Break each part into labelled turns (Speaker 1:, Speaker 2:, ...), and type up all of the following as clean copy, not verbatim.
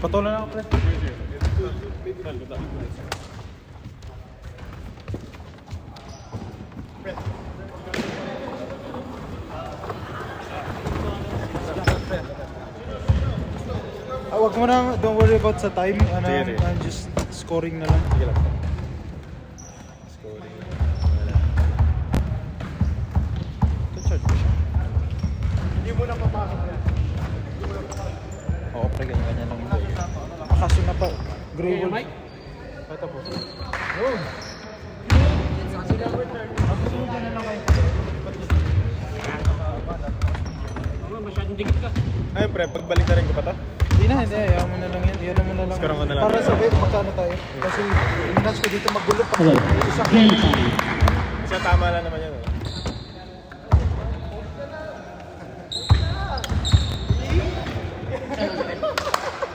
Speaker 1: Patulan ako, pre. Wag mo na, don't worry about sa time. Ano,
Speaker 2: Sige.
Speaker 1: I'm just scoring na lang.
Speaker 2: Sige lang. Scoring. Wala.
Speaker 1: Charge mo siya.
Speaker 3: Hindi mo na papasok yan.
Speaker 1: Oo, pre, ganyan lang yun. Kaso na pa, gray wall. Ito po. Oh!
Speaker 3: Masyadong dikit ka.
Speaker 2: Ay, pre, pagbalik na rin ko pa to?
Speaker 1: Hindi na, hindi. Ayaw mo na lang yan. Iyan mo na lang.
Speaker 2: Scorean ko na lang.
Speaker 1: Para sabi, magkano tayo. Kasi minats ko dito magulo pa.
Speaker 4: Okay.
Speaker 1: Isang
Speaker 4: Game time.
Speaker 2: Kasi tama lang naman yan.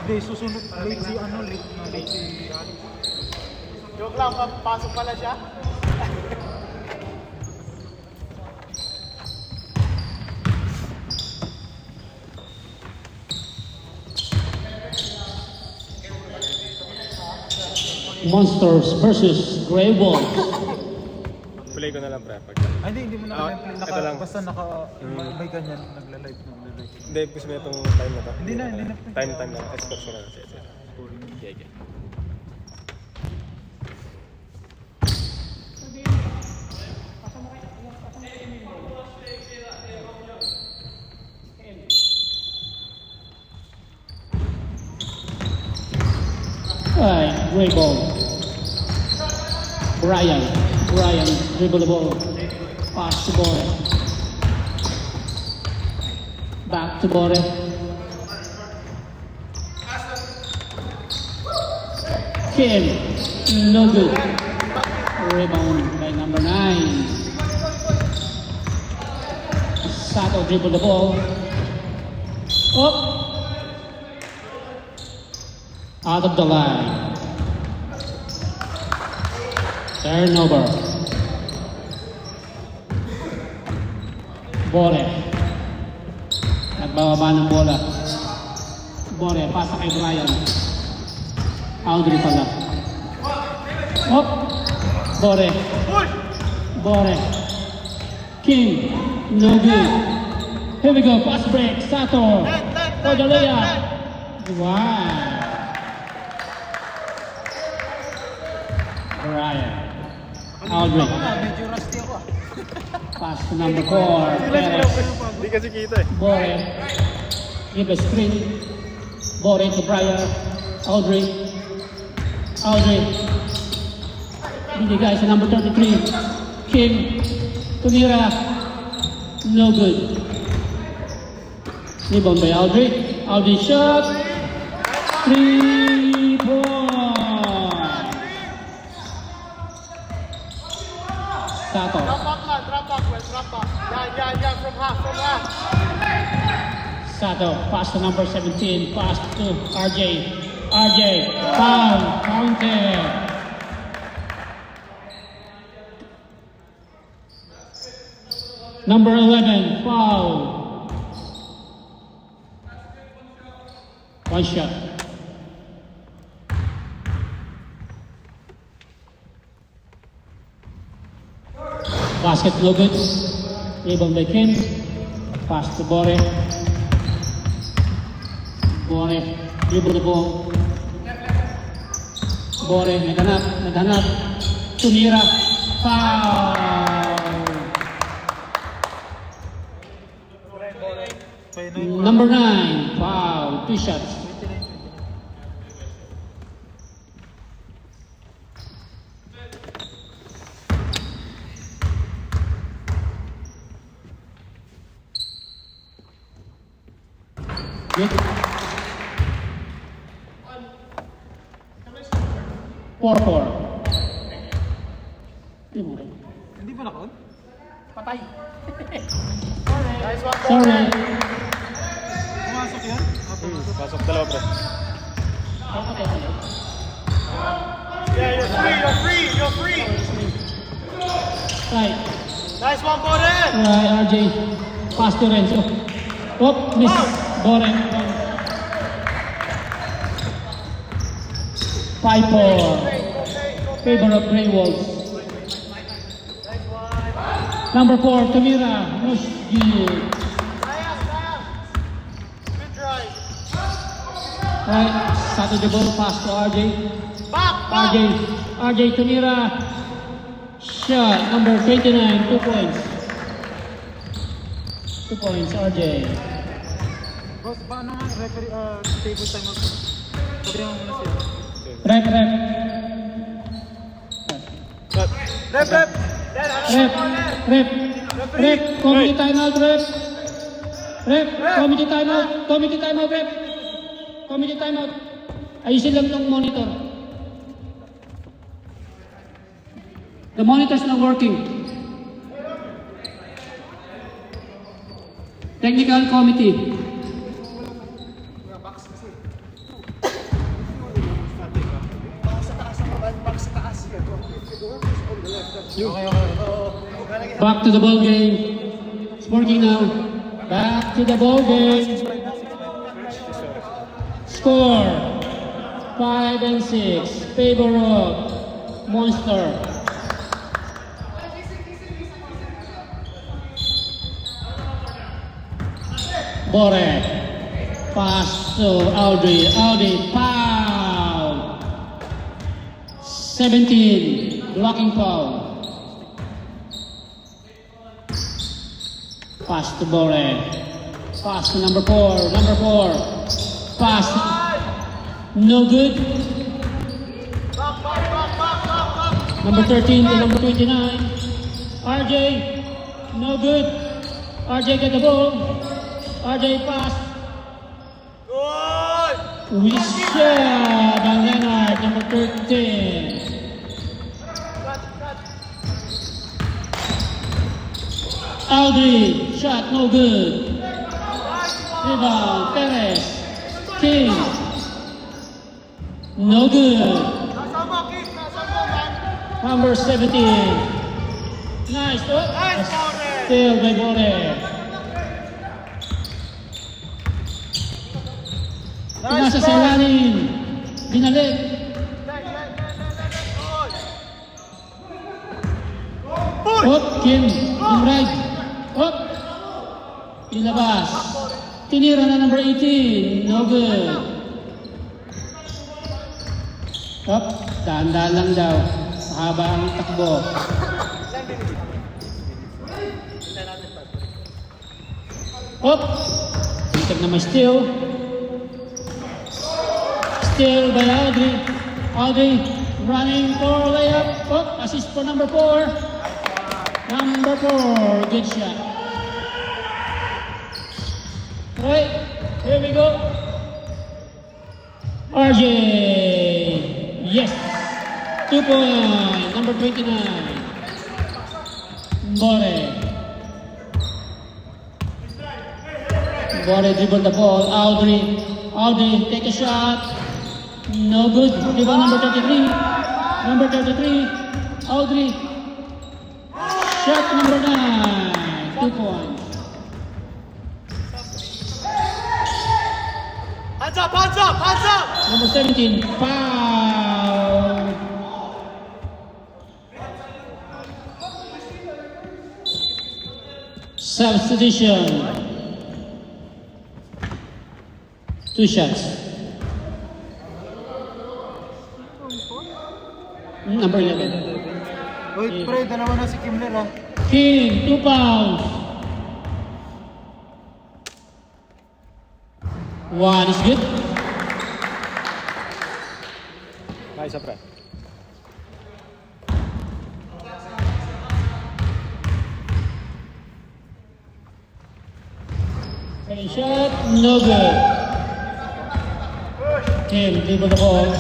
Speaker 1: Hindi, susunod. Late si ano, late na. Late si Alex.
Speaker 3: Joke lang, papasok pala siya.
Speaker 4: Monsters versus Grey Wolves.
Speaker 2: Play ko na lang, pre.
Speaker 1: Ay, hindi mo na
Speaker 2: Ah,
Speaker 1: kaya
Speaker 2: ito lang.
Speaker 1: basta may ganyan, nagla-live na.
Speaker 2: Hindi, gusto mo itong time na to?
Speaker 1: Hindi na.
Speaker 2: Time na. Escort ko na lang. Sige. Okay.
Speaker 4: Alright, Grey Ball. Brian dribble the ball. Pass to Bore. Back to Bore. Kim, no good. Rebound by number 9. Sato dribble the ball. Up. Out of the line. Turnover. Bore. Nagbababa ng bola. Bore, pasa kay Brian. Audrey pala. Hop. Bore. Bore. King. No good. Here we go. Pass break. Sato. For the layup. Wow. Brian. Audrey.
Speaker 1: Medyo rusty ako.
Speaker 4: Pass to number 4. Perez.
Speaker 2: Hindi kasi kita eh.
Speaker 4: Bore. Give a screen. Bore to Brian. Audrey. Binigay sa number 33. Kim. Tumira. No good. Rebound by Audrey. Audrey shot. 3 points. Sato.
Speaker 3: Drop back, well, drop back. Yeah, from half.
Speaker 4: Sato, pass to number 17, pass to RJ. Foul, counted. Number 11, foul. One shot. Basket no good. Rebound by Kim. Pass to Bore. Bore, dribble the ball. Bore, naghanap. Tumira. Foul. Number 9, foul. 2 shots. Good. 4-4.
Speaker 1: Hindi ba naka-on?
Speaker 4: Patay.
Speaker 3: Nice one,
Speaker 4: Sorry.
Speaker 1: Pumasok yan?
Speaker 2: Pasok dalawa, pre.
Speaker 3: Yeah, you're free.
Speaker 4: Right.
Speaker 3: Nice one, Bore.
Speaker 4: Right, RJ. Pass to Renzo. Oh, miss. Bore. 5-4. Favor of Grey Wolves. Number 4, Tamira Mushgi.
Speaker 3: Good drive.
Speaker 4: Right, started the ball pass to RJ.
Speaker 3: Back.
Speaker 4: RJ Tamira. Shot number 29, 2 points. 2 points, RJ.
Speaker 1: Boss, paano nga referee, table time out? Sabi mo muna siya.
Speaker 4: Rep. Committee timeout, rep. Committee timeout, rep. Committee timeout. Ayusin lang ng monitor. The monitor's not working. Technical committee. Back to the ball game. It's working now. Back to the ball game. Score 5 and 6. Favor of Monster. Bore. Pass to Audrey. Audrey foul. 17. Blocking foul. Pass to Bore. Pass to number 4. Pass. No good. Number 13 to number 29. RJ. No good. RJ get the ball. RJ pass.
Speaker 3: Good.
Speaker 4: Richard and Leonard, number 13. Audrey, shot no good. Rebound, Perez. King. No good. Number 17. Nice. Oh,
Speaker 3: Nice, Bore.
Speaker 4: still by Bore. Nasa sa ilalim. Binalik. Hop, Kim. Yung right. Hop. Ilabas. Tinira na number 18. No good. Hop. Dahan-dahan lang daw. Mahaba ang takbo. Hop. Tinitag na may steal. Steal by Audrey. Audrey running for layup. Oh, assist for number 4. Number 4. Good shot. Right. Here we go. RJ. Yes. 2 points. Number 29. Bore. Bore dribble the ball. Audrey. Audrey take a shot. No good. Rebound number 33. Number 33. Audrey. Shot number 9. 2 points.
Speaker 3: Hands up.
Speaker 4: Number 17. Foul. Substitution. 2 shots. Number 11.
Speaker 1: Wait, pre, dalawa na si Kimler ha.
Speaker 4: King, 2 pounds. 1 is good.
Speaker 2: Nice, pre.
Speaker 4: Second shot, no good. Kim, dribble the ball.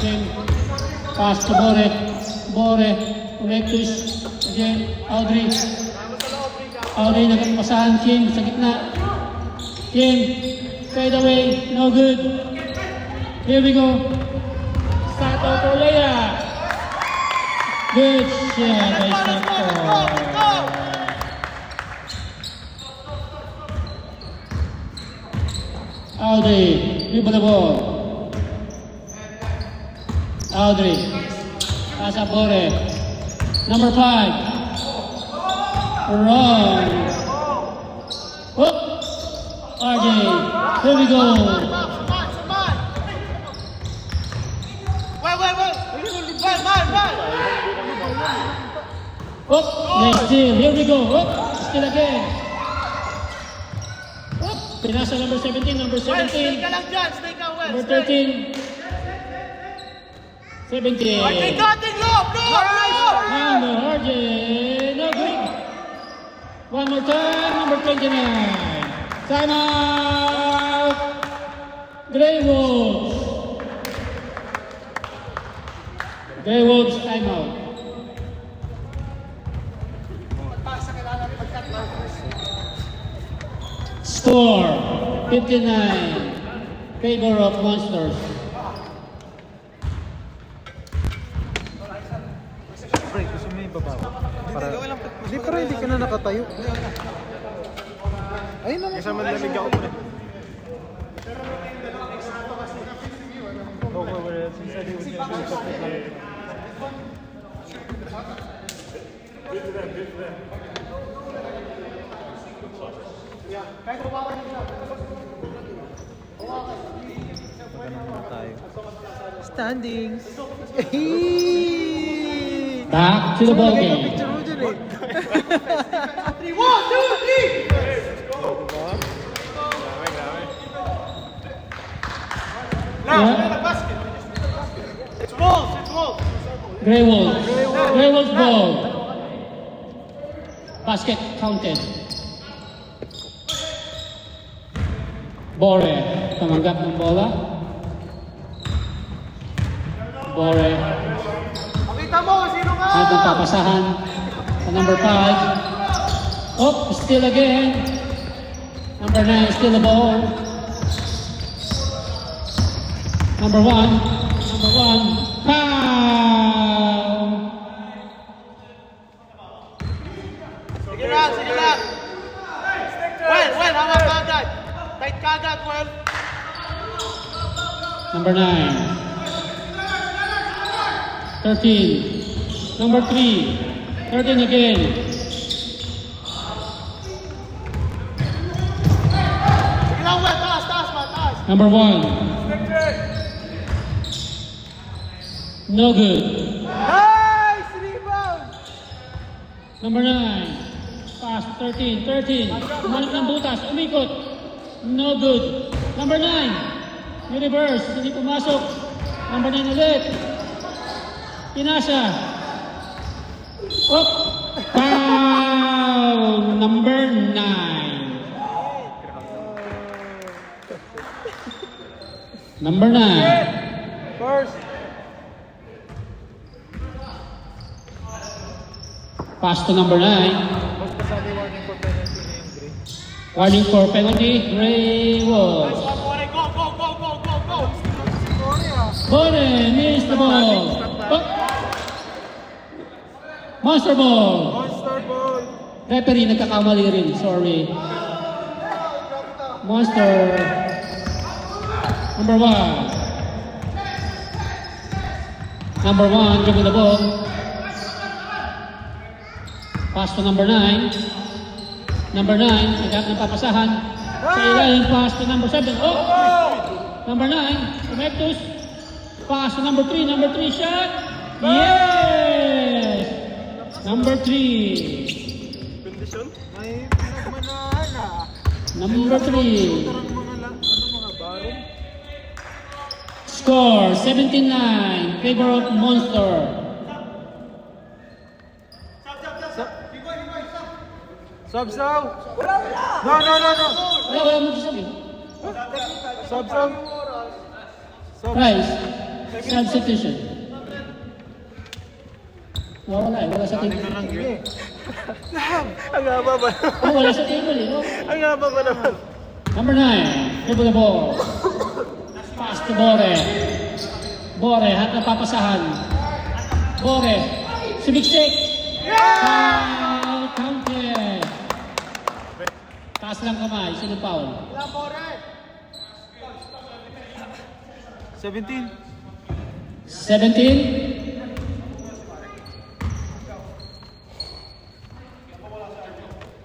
Speaker 4: Kim, pass to Bore. Bore, ulit twist. Again, Audrey. Audrey, nagpasahan Kim sa gitna. Kim, fade away, no good. Here we go. Sato for layup. Good shot by Sato. Audrey, dribble the ball. Audrey. Pasa Bore. Number 5. Wrong. Oh. RJ. Here we go.
Speaker 3: Wait.
Speaker 4: Oh. Next steal. Here we go. Oh. Still again. Oh. Pinasa number 17. Number
Speaker 3: Well, stay
Speaker 4: 17.
Speaker 3: ka lang dyan. Stay ka, Well.
Speaker 4: Number
Speaker 3: Stay.
Speaker 4: 13. 17.
Speaker 3: RJ, cutting low.
Speaker 4: Number RJ. No good. One more time. Number 29. Time out. Grey Wolves. Grey Wolves time out. Score 59. Favor of Monsters.
Speaker 1: Pre, gusto mo yung baba? Hindi, pero hindi ka na nakatayo. Ayun naman.
Speaker 2: Kasi malamig ako pre. Okay, wala. Sinasali ko siya.
Speaker 1: Maganda naman tayo. Standings.
Speaker 4: Back to the ball game.
Speaker 1: Picture mo dyan eh.
Speaker 3: 1, 2, 3.
Speaker 4: Yeah.
Speaker 3: It's balls.
Speaker 4: Grey Wolves. Grey Wolves ball. Basket counted. Bore. Tumanggap ng bola. Bore.
Speaker 3: Pakita mo, sino ka?
Speaker 4: At nagpapasahan sa number 5. Oh, still again. Number 9 still the ball. Number 1. Foul.
Speaker 3: Sige lang. Well, hawak kagad. Tight kagad, Well.
Speaker 4: Number 9. 13. Number 3. 13 again.
Speaker 3: Sige lang, Well. Taas.
Speaker 4: Number 1. No good.
Speaker 3: Nice! Rebound!
Speaker 4: Number 9. Pass to 13. 13. Manap ng butas. Umikot. No good. Number 9. Reverse. Hindi pumasok. Number 9 ulit. Pinasa. Oh. Foul. Number 9. Number 9.
Speaker 3: First.
Speaker 4: Pass to number 9.
Speaker 1: Mas pasabi warning for penalty na yung Gray.
Speaker 4: Warning for penalty. Grey Wolves.
Speaker 3: Nice one, Bore. Go.
Speaker 4: Bore, missed the ball. Oh. Monster ball.
Speaker 1: Monster ball.
Speaker 4: Referee, nagkakamali rin. Sorry. Monster. Number 1. Number 1, dribble the ball. Pass to number 9. Number 9, nagkakaroon ng papasahan. Sa ilalim, pass to number 7. Oh! Number 9, Connectus. Pass to number 3. Number 3 shot. Yes! Number 3.
Speaker 1: May pinagmanahan ah.
Speaker 4: Number 3.
Speaker 1: Tarang mga barong.
Speaker 4: Score 79. Favor of Monster.
Speaker 1: Sub. No.
Speaker 4: Wala mo sabi.
Speaker 1: Sub.
Speaker 4: Price. Substitution. Wala sa table.
Speaker 2: Ang haba ba?
Speaker 4: Oh, wala sa table eh. Oh.
Speaker 2: Ang haba ba naman?
Speaker 4: Number 9. Dribble the ball. Pass to Bore. Bore, hat na papasahan. Bore. Sumiksik. Foul counted. Taas lang kamay. Sino foul?
Speaker 1: 17.
Speaker 4: 17.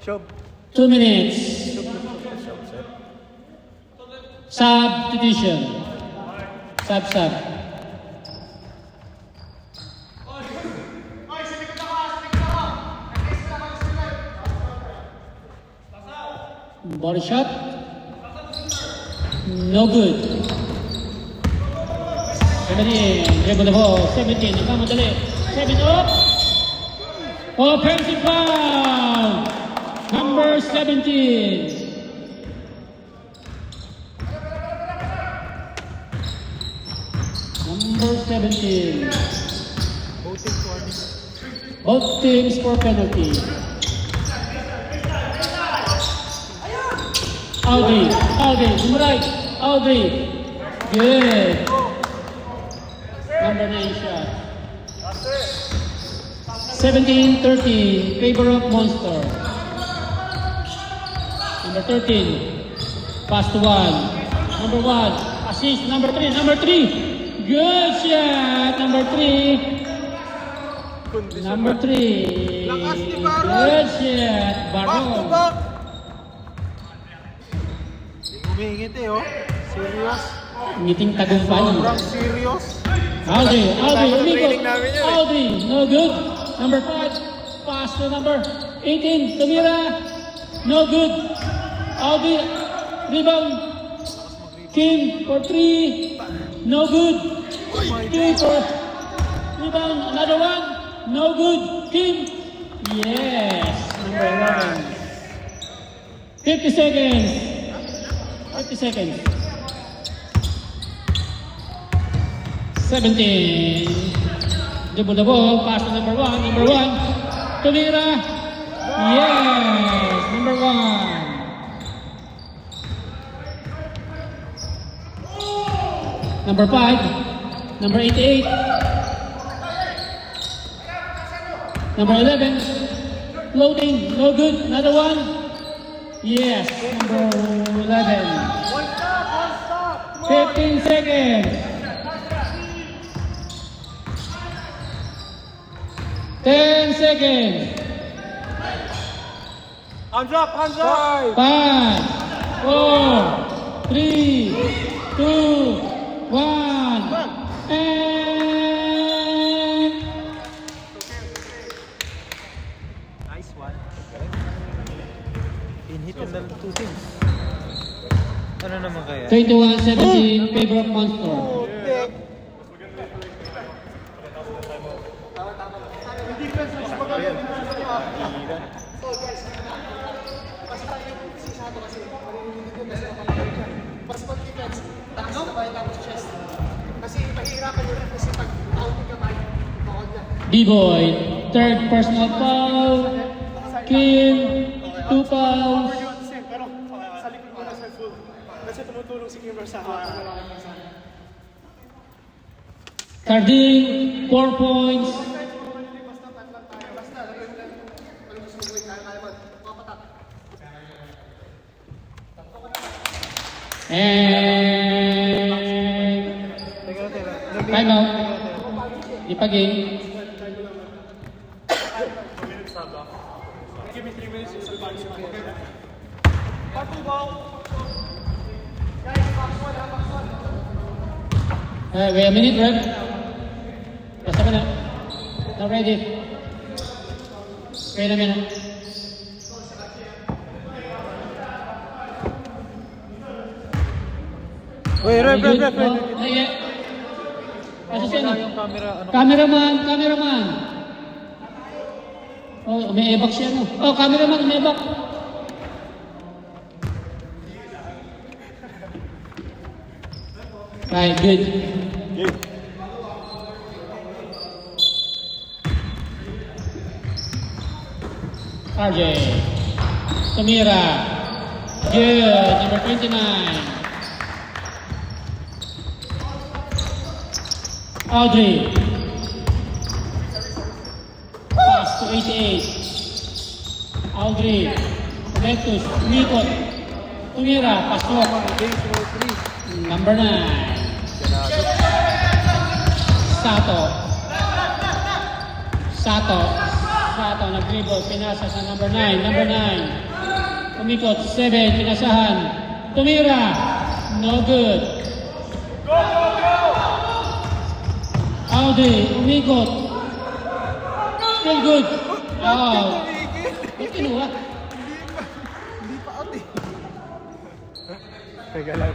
Speaker 1: Shob.
Speaker 4: 2 minutes.
Speaker 1: Shob, sir.
Speaker 4: Substitution. Sub. Body shot. No good. 17. Dribble the ball. 17. Nagmamadali. 7 up. Offensive foul. Number 17. Number 17.
Speaker 1: Voting warning.
Speaker 4: Both teams for penalty. Audrey, to the right. Audrey. Good. Number 9 shot. 17-13. Favor of Monster. Number 13. Pass to 1. Number 1. Assist. Number 3. Number 3. Good shot. Number 3. Number 3.
Speaker 3: Lakas ni Baron.
Speaker 4: Good shot.
Speaker 3: Back to
Speaker 4: Baron.
Speaker 3: back.
Speaker 1: Humingit eh, oh. Serious.
Speaker 4: Ngiting tagumpay.
Speaker 1: Sobrang serious.
Speaker 4: Audrey, umikot.
Speaker 1: training namin yun eh.
Speaker 4: Audrey, no good. Number 5, pass to number 18, tumira. No good. Audrey, rebound. Kim for 3, no good. Kim for rebound, another one, no good. Kim, yes, number 11. 50 seconds. 50 seconds. 17. Dribble the ball, pass to number 1. Number 1. Tumira. Yes, number 1. Number 5. Number 88. Number 11. Floating, no good. Another one. Yes, number 11. 15 seconds. 10 seconds.
Speaker 3: Hands up, hands up.
Speaker 4: 5, 4, 3, 2, 1. And
Speaker 1: Nice one. In-hit yung two teams. Ano naman kaya?
Speaker 4: 21-17, favor of Monster.
Speaker 1: Putek.
Speaker 3: Mas mag-defense. Takas na ba tapos chest? Kasi mahirapan yun kasi pag outing ka ba, bawal na.
Speaker 4: B-Boy, third personal foul. Kim, 2 fouls.
Speaker 3: Pero sa likod mo na sa full. Kasi tumutulong si Kimber sa
Speaker 4: Carding, 4 points. And
Speaker 1: Teka.
Speaker 4: time out. Ipag-game.
Speaker 3: Give me 3 minutes to survive siya. Back to ball. Guys, box 1 ha, box 1.
Speaker 4: Wait a minute, Red. Basta ka na. Not ready. Wait a minute.
Speaker 1: Wait, ref.
Speaker 4: No, not yet. Kasi siya na.
Speaker 1: Yung camera, ano?
Speaker 4: Cameraman. Oh, may ebak siya, no? Oh, cameraman, may ebak. Right, good. RJ. Samira. Good. Number 29. Audrey. Pass to 88. Audrey. Juventus. Umikot. Tumira. Pasok. Number 9. Sato nag-dribble, pinasa sa number 9. Umikot, 7, pinasahan. Tumira, no good. Audi, umikot. Still good. Out. Ba't kinuha?
Speaker 1: Hindi pa out eh.
Speaker 2: Teka lang.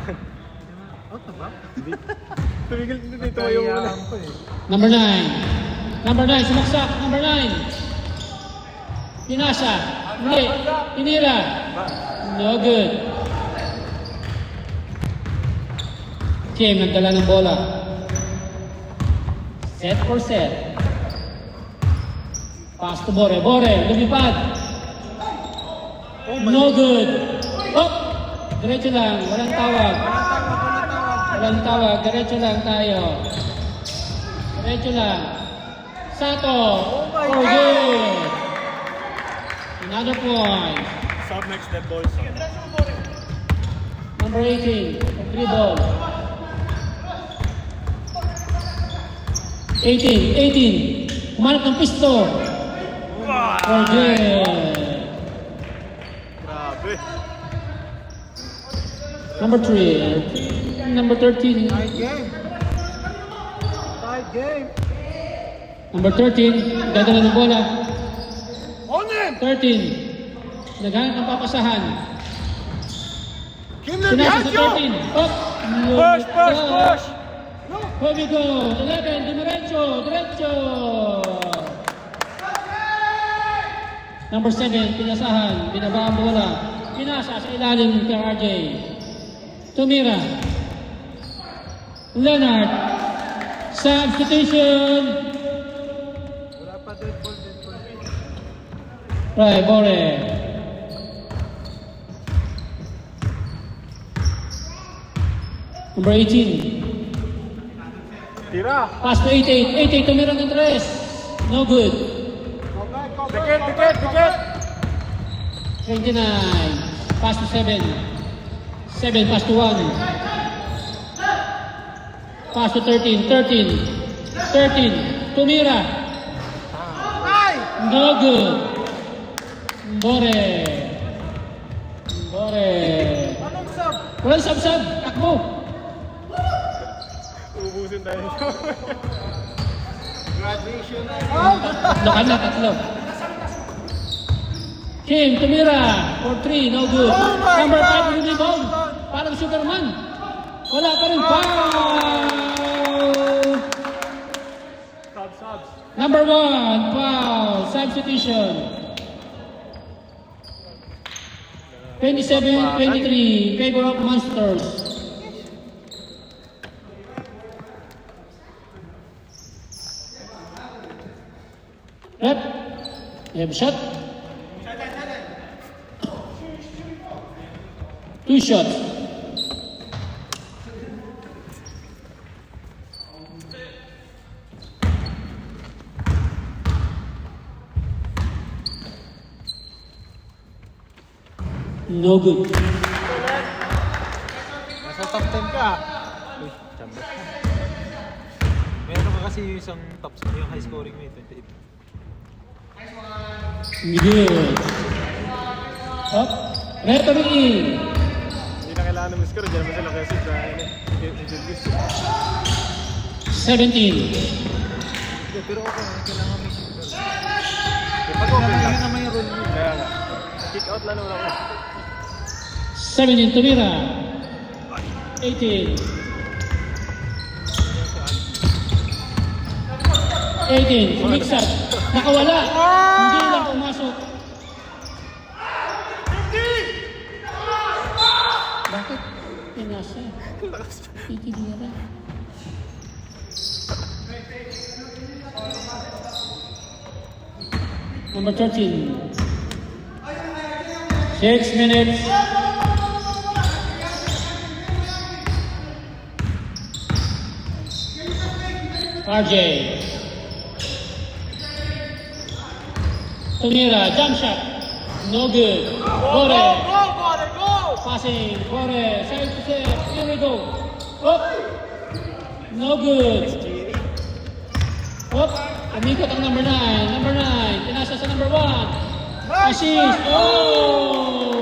Speaker 1: Out na ba?
Speaker 2: Tumigil dito yung una.
Speaker 1: Kaya ko eh.
Speaker 4: Number 9, sumaksak. Number 9. Pinasa. Hindi. Tinira. No good. Kim, nagdala ng bola. Set for set. Pass to Bore. Lumipad. No good. Oh! Diretso lang. Walang tawag. Diretso lang tayo. Diretso lang. Sato. Oh, good. Another point.
Speaker 2: Sub next step ball.
Speaker 4: Number 18. Dribble. 18. Kumanap ng pisto. Oh, good.
Speaker 2: Grabe.
Speaker 4: Number 3. Number 13.
Speaker 1: Tied game.
Speaker 4: Number 13. Dadala ng bola.
Speaker 1: On him!
Speaker 4: 13. Naghanap ng papasahan.
Speaker 1: Kim na
Speaker 4: Pinasa sa 13. Oh!
Speaker 2: Push!
Speaker 4: Here we go. 11. Diretso. Number 7. Pinasahan. Binaba ang bola. Pinasa sa ilalim kay RJ. Tumira. Leonard. Substitution.
Speaker 1: Wala pa dead ball.
Speaker 4: Right, Bore. Number 18.
Speaker 2: Tira.
Speaker 4: Pass to 88. 88, tumira ng 3. No good.
Speaker 2: Dikit.
Speaker 4: 29. Pass to 7. 7, pass to 1. Pass to 13. 13. Tumira. No good. Bore.
Speaker 1: Anong sub?
Speaker 4: Walang sab-sab. Takbo.
Speaker 2: Ubusin tayo.
Speaker 1: Graduation.
Speaker 4: Tatlo. Kim, tumira. For 3, no good.
Speaker 1: Oh my
Speaker 4: Number 5,
Speaker 1: God!
Speaker 4: yung rebound. Parang Superman. Wala pa rin. Foul.
Speaker 2: Subs.
Speaker 4: Number 1, foul. Substitution. 27-23, favor of Monsters. Rep. You have a shot? 2 shots. No good.
Speaker 1: Nasa top 10 ka. Uy, chamba. Meron ka kasi yung isang yung high scoring mo, 28.
Speaker 4: Good. Up. Referee.
Speaker 2: Hindi na kailangan ng score. Diyan naman sila kasi sa introduce.
Speaker 4: 17.
Speaker 1: Pero okay, kailangan may shooter.
Speaker 2: Pag okay
Speaker 1: Yun
Speaker 2: lang.
Speaker 1: naman yung rule mo.
Speaker 2: Kaya nga. Kick out lang naman ako.
Speaker 4: 17 tumira. 18. 18. Sumiksak. Nakawala. Hindi lang pumasok. Bakit? Pinasa. Titinira. Number 13. 6 minutes. RJ. Tumira, jump shot. No good. Bore. Passing. Bore. Side to side. Here we go. Oh. No good. Hop! Umikot ang number 9. Number 9. Pinasa sa number 1. Assist. Oh!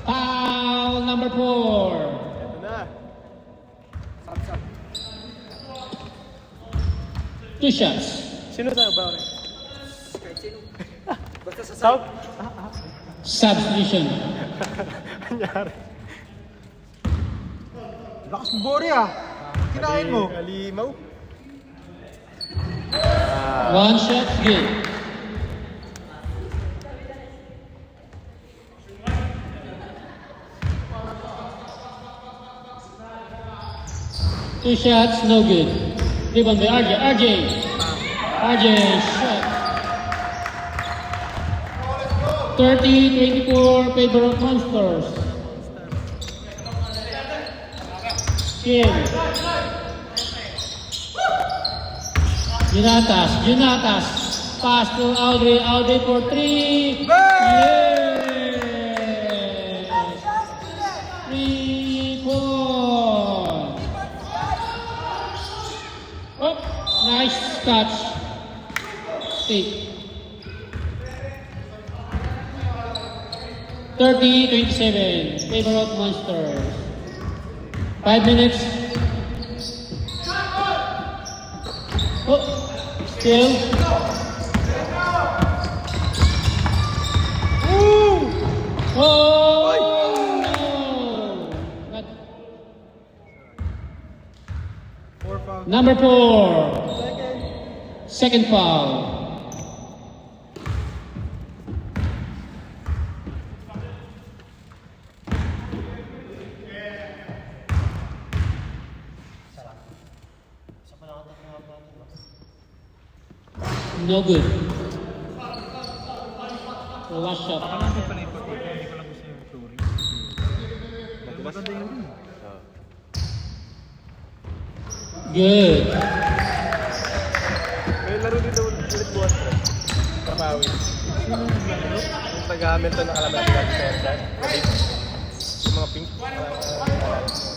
Speaker 4: Foul number 4.
Speaker 2: Ito na.
Speaker 3: Sab.
Speaker 4: 2 shots.
Speaker 2: Sino tayo ba?
Speaker 3: Kahit sino. Basta sa
Speaker 2: South?
Speaker 4: Substitution.
Speaker 2: Anyari?
Speaker 1: Lakas mo, Bori ah. Kinain mo.
Speaker 2: Alimaw?
Speaker 4: 1 shot good. Two shots, no good. Rebound by RJ. RJ shot. 30-24 favor of Monsters. Kim. Junatas. Pass to Audrey. Audrey for 3. Yes! 3 points. Oh, nice catch. Stick. 30-27. Favor of Monsters. 5 minutes. Oh, still. Oh, no. Not-
Speaker 1: 4 fouls.
Speaker 4: Number 4. Second foul. No good. Last shot.
Speaker 1: Parang hindi pala ipakita. Hindi ko lang gusto yung flooring. Maganda yung room.
Speaker 4: Good.
Speaker 2: May laro dito ulit bukas ko. Trapawi. Yung taga-Hamilton na kalaban natin dati sa Airside. Yung mga pink.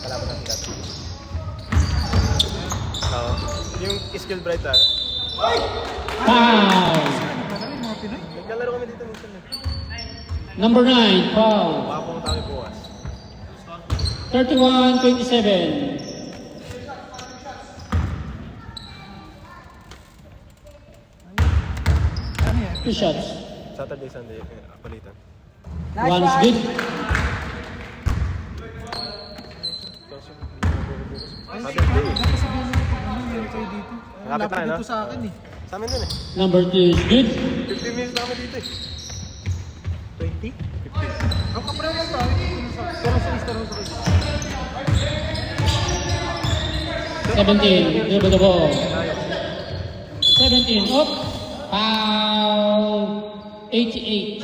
Speaker 2: Kalaban natin dati. Oo. Yung skill bright ah.
Speaker 4: Foul.
Speaker 1: Magaling mga Pinoy.
Speaker 2: Nagkalaro kami dito minsan eh.
Speaker 4: Number 9, foul.
Speaker 2: Baka pumunta kami bukas.
Speaker 4: 31-27.
Speaker 1: Ano yan?
Speaker 4: 2 shots.
Speaker 2: Saturday, Sunday, palitan.
Speaker 4: One is good.
Speaker 1: Ay,
Speaker 2: Saturday.
Speaker 1: dapat sabihin mo ano meron kayo dito.
Speaker 2: Lapit
Speaker 1: Lapit
Speaker 2: na, no?
Speaker 1: dito sa akin eh.
Speaker 2: Sa amin din eh.
Speaker 4: Number 2 is good.
Speaker 2: 15 minutes na kami dito eh.
Speaker 1: 20? 15. Ang kapareho lang ba? Pero sa Easter House ako.
Speaker 4: 17. Dribble the ball. 17. Up. Foul. 88.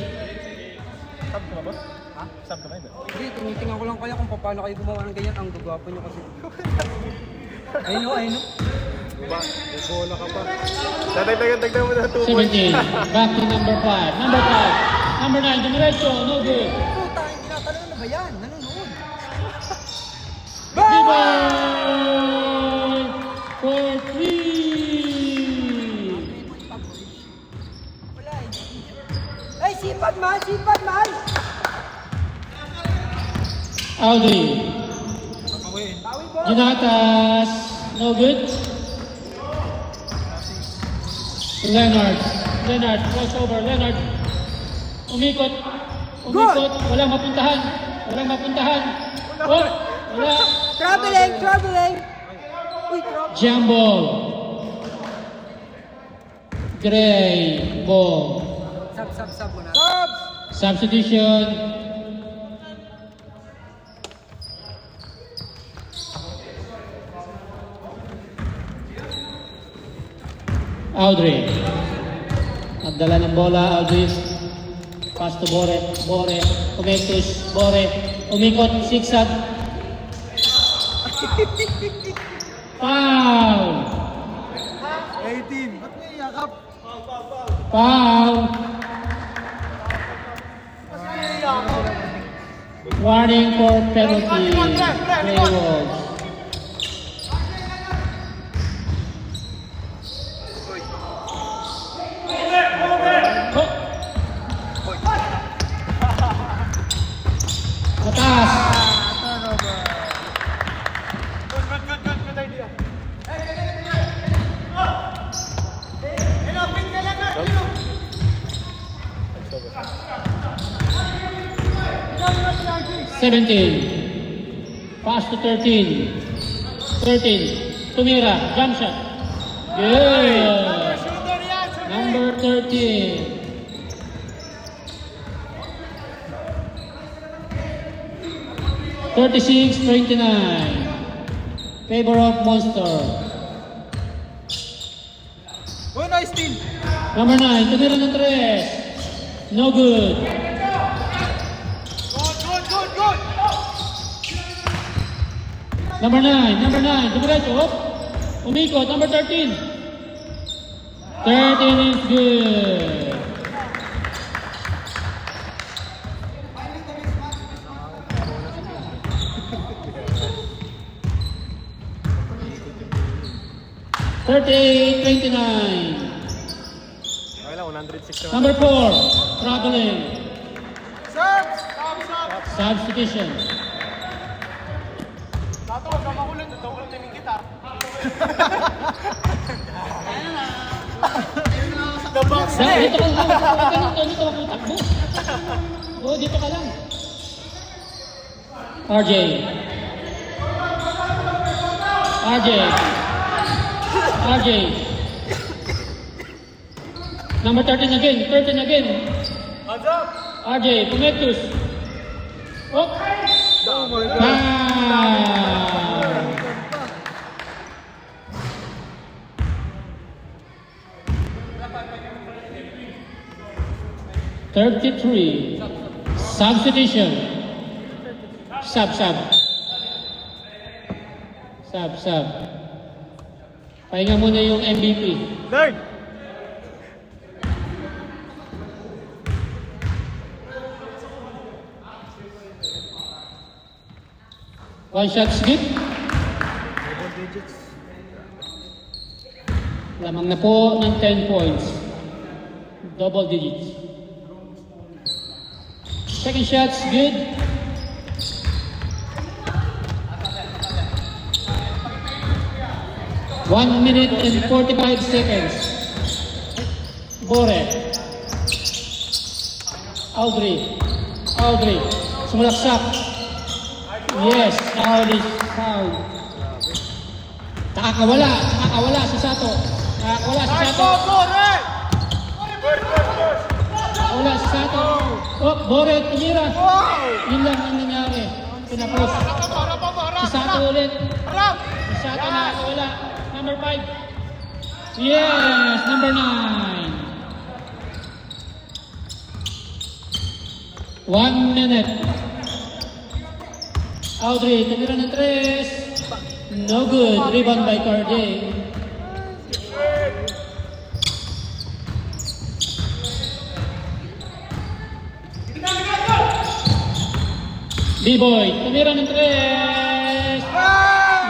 Speaker 2: Sub ka ba ba? Ha? Sub ka ba ba?
Speaker 3: Hindi, tinitingnan ko lang kaya kung paano kayo gumawa ng ganyan. Ang gagwapo nyo kasi. Ayun.
Speaker 2: Diba? May bola ka pa. Dagdag mo na 2 points.
Speaker 4: 17. Back to number 5. Number 5. Number 9. Dumiretso. No good.
Speaker 3: Puta, hindi tinatanong na ba yan? Nanonood.
Speaker 4: Rebound for 3.
Speaker 3: Wala eh. Ay, sipag man!
Speaker 4: Audrey.
Speaker 1: Papawin.
Speaker 3: Bawi po!
Speaker 4: Junatas. No good. Leonard. Crossover. Leonard. Umikot. Walang mapuntahan. Oh, wala.
Speaker 3: Traveling! Uy,
Speaker 4: Jumbo. Gray. Ball.
Speaker 3: Sab mo na. Sab!
Speaker 4: Substitution. Audrey. Nagdala ng bola, Audrey. Pass to Bore. Umetus. Umikot. Zigzag. Foul.
Speaker 1: 18. Ba't may yakap?
Speaker 4: Foul. Warning for penalty. Play Wolves. pass.
Speaker 3: Good idea. Pin ka lang na.
Speaker 4: 17. Pass to 13. 13. Tumira. Jump shot. Good.
Speaker 3: Shooter yan, shooter.
Speaker 4: Number 13. 36-29. Favor of Monster.
Speaker 1: Oh, nice steal.
Speaker 4: Number 9. Tumira ng 3. No good.
Speaker 3: Good.
Speaker 4: Number 9. Dumiretso. Umikot. Number 13. 13 is good. $38-29.
Speaker 2: Okay lang, 106 naman.
Speaker 4: Number 4. Traveling.
Speaker 3: Subs.
Speaker 4: Substitution.
Speaker 3: Tato, huwag ka makulit. Ito ko timing kita. The box
Speaker 4: Dito ka lang. Dito ka takbo. Oo, dito ka lang. RJ. Number 13 again.
Speaker 3: Hands up.
Speaker 4: RJ, Pumetus. Oh,
Speaker 1: Oh my God.
Speaker 4: foul. $33. Substitution. Sub. Pahinga muna yung MVP.
Speaker 2: Nerd!
Speaker 4: One shot skip.
Speaker 1: Double digits.
Speaker 4: Lamang na po ng 10 points. Double digits. Second shot's good. One minute and 45 seconds. Bore. Audrey. Sumulaksak. Yes, Audrey foul. Nakakawala si Sato. Wala si Sato. Oh, Bore, tumira. Yun lang ang nangyari. Pinapos. Si Sato ulit. Si Sato nakakawala. Number 5. Yes, number 9. 1 minute. Audrey, tumira ng 3. No good. Rebound by Cardi. B-Boy, tumira ng 3.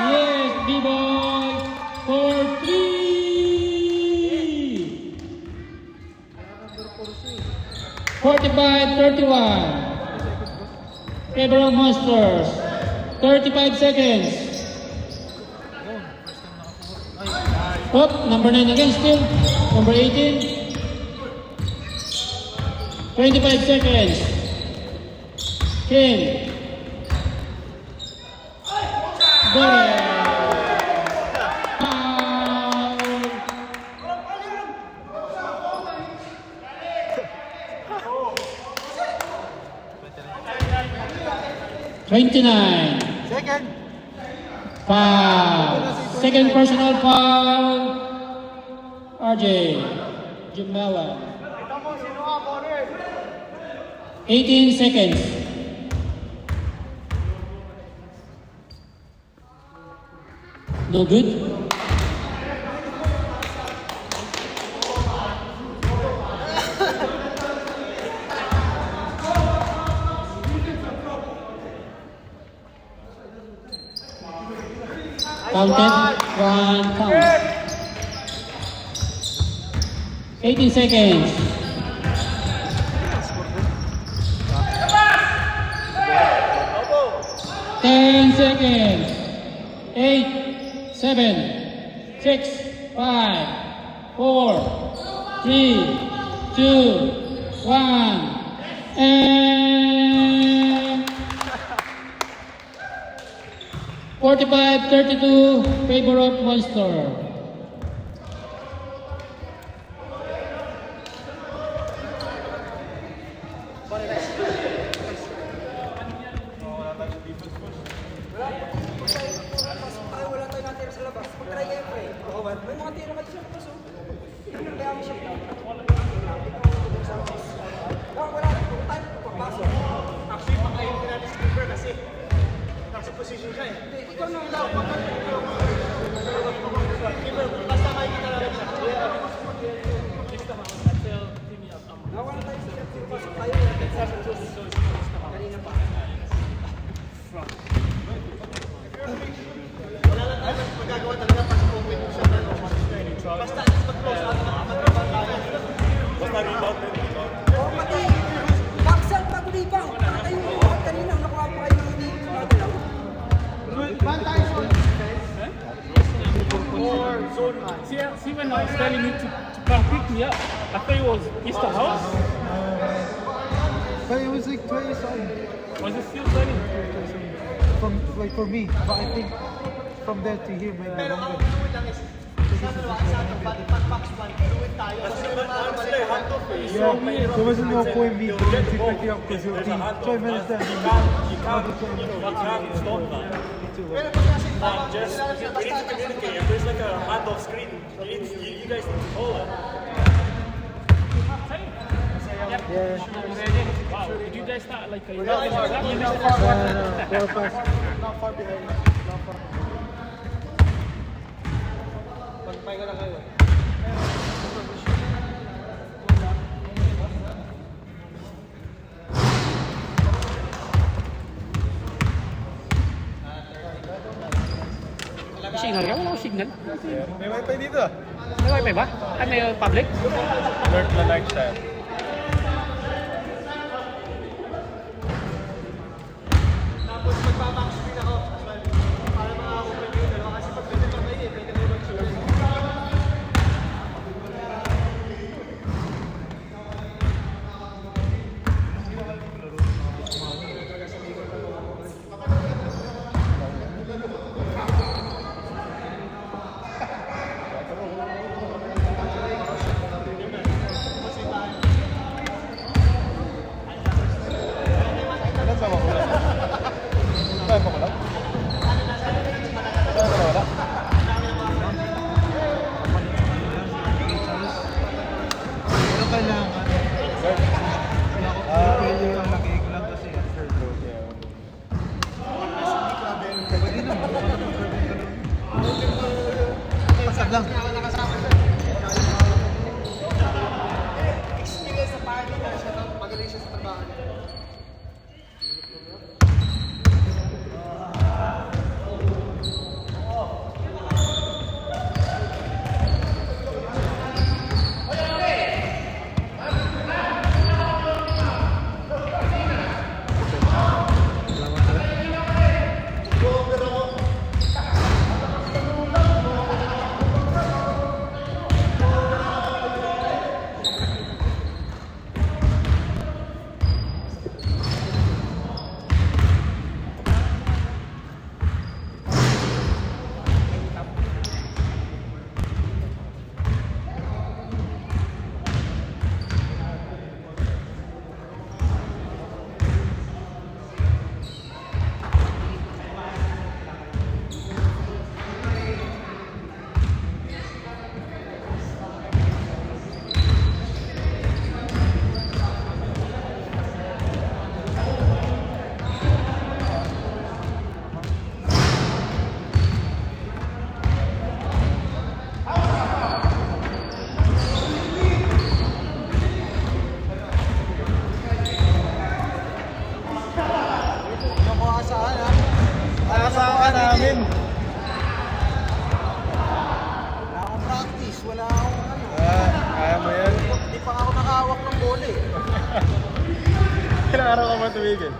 Speaker 4: Yes, B-Boy. For 3. 45-31. Favor of Monsters. 35 seconds. Oh, number 9 again still. Number 18. 25 seconds. King. Bore. Foul. 29.
Speaker 1: Second.
Speaker 4: Foul. Second personal foul. RJ. Jumala. 18 seconds. No good. Counted. 1 count. 18 seconds. 10 seconds. 8, 7, 6, 5, 4, 3, 2, 1. And 45-32, favor of Monster.
Speaker 3: Wala tayo natira sa labas. Mag-try kayo, pre. May mga tira ka sa labas, oh. Kaya mo siya. Wala tayo papasok.
Speaker 2: Actually, pakain ko natin si Cooper kasi nasa position siya eh.
Speaker 3: Ikaw na lang.
Speaker 2: Cooper, basta makikita namin siya.
Speaker 3: Nawala tayo sa pasok tayo. Kanina pa.
Speaker 2: Wala lang tayo magagawa talaga para sa open siya. Basta mag-close out na matrabaho tayo. Basta rebound din.
Speaker 3: Oh, pati. Backside pag rebound. Para tayo buhat kanina. Nakuha pa kayo ng hindi magalaw.
Speaker 2: Or zone man.
Speaker 5: See when I was telling him to come pick me up, I thought it was Easter House.
Speaker 1: But it was like 20 something
Speaker 5: Was it still running?
Speaker 1: from like for me. But I think from there to here might be
Speaker 2: Pero ang
Speaker 1: longer.
Speaker 2: fluid lang is sa dalawa, isa ng pag-box one, fluid tayo. Kasi sila yung hand off eh.
Speaker 1: Yeah, there wasn't no point me going to pick it up because your team. So I understand.
Speaker 6: You can't stop that.
Speaker 2: Pero pag kasi
Speaker 6: Just you need to communicate. If there's like a handoff screen, you guys need to call it.
Speaker 5: Wow, did you guys start like a
Speaker 1: No, 4 past.
Speaker 2: not far behind. Pagpahinga lang kayo.
Speaker 4: Signal ka? Wala akong signal.
Speaker 2: May wifi dito.
Speaker 4: May wifi ba? Ano yung public?
Speaker 2: Alert na lifestyle. Tapos magpapack screen ako. Para maka-open yung dalawa. Kasi pag pwede pa kayo eh. Pwede kayo mag-share.
Speaker 1: Pero kailangan. Failure ang lagay ko lang kasi third row. Pwede naman. Pasag lang.
Speaker 2: Experience sa party na siya. Magaling siya sa trabaho niya.
Speaker 1: Nakasama namin.
Speaker 3: Wala akong practice. Wala akong ano.
Speaker 1: Kaya mo yan.
Speaker 3: Hindi pa ako nakahawak ng bola eh.
Speaker 2: Ilang araw ka ba tumigil?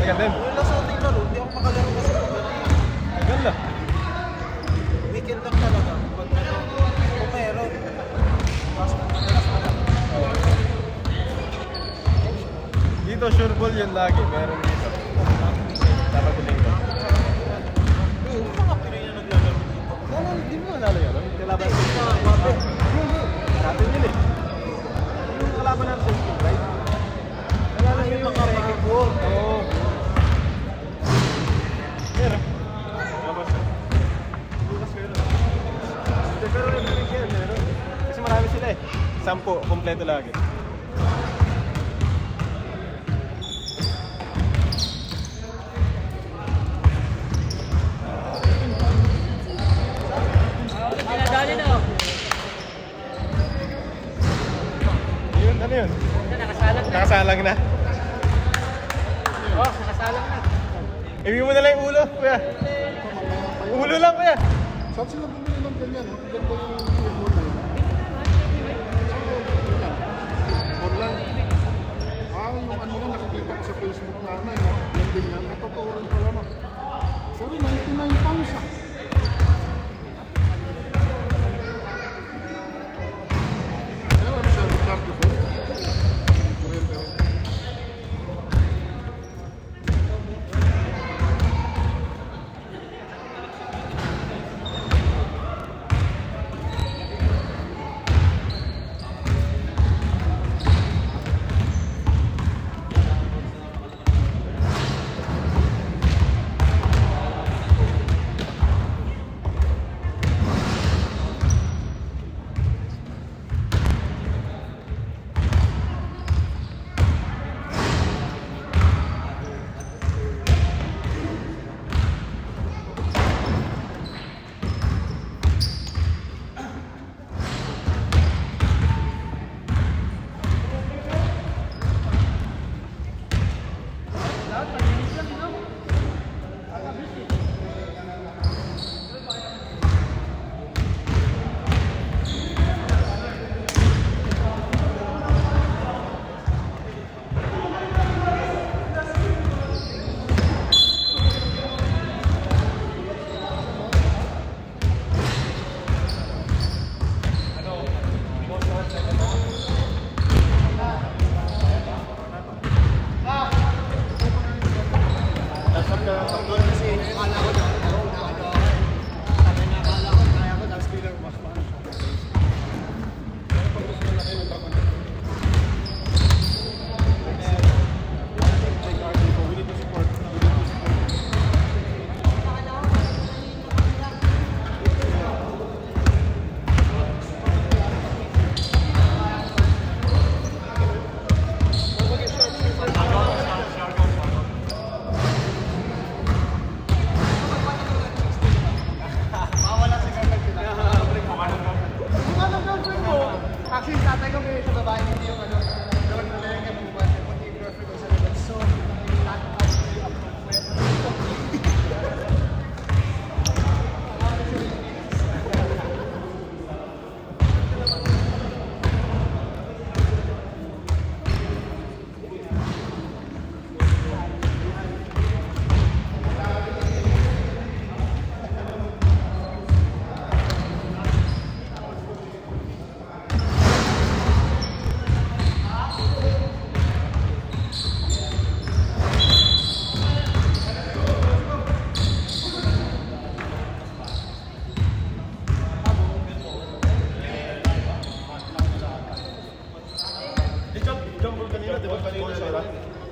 Speaker 2: Tagal din.
Speaker 3: Yung last outing
Speaker 1: naglalaro, hindi ako makalaro kasi
Speaker 2: Ganda.
Speaker 1: weekend lang talaga. Pag kung meron. Tapos madalas na lang.
Speaker 2: Dito sure ball yun lagi. Meron dito. Dapat tuloy ko.
Speaker 1: Yung mga Pinoy na naglalaro dito.
Speaker 2: Hindi mo nalala yun. Kalaban sa natin yun eh. Yung kalaban natin sa school, right? Nalala nyo yung mga ball. Oo. Meron. Labas na. Bukas meron. Pero meron. Kasi marami sila eh. 10, kompleto lagi.
Speaker 4: Pinadali na.
Speaker 2: Yun, ano yun?
Speaker 4: Nakasalang na.
Speaker 2: Nakasalang na.
Speaker 4: Oh, nakasalang na.
Speaker 2: Ibigay mo na lang yung ulo, kuya. Ulo lang, kuya.
Speaker 3: Saan sila bumili ng ganyan? Ang ganda yung football na yun. Online. Yung ano na nakikita ko sa Facebook na ano, yung din yan. Natotoo rin pala na. Pero 99 pounds ah. Pero ano siya, Ricardo po? Kurente rin.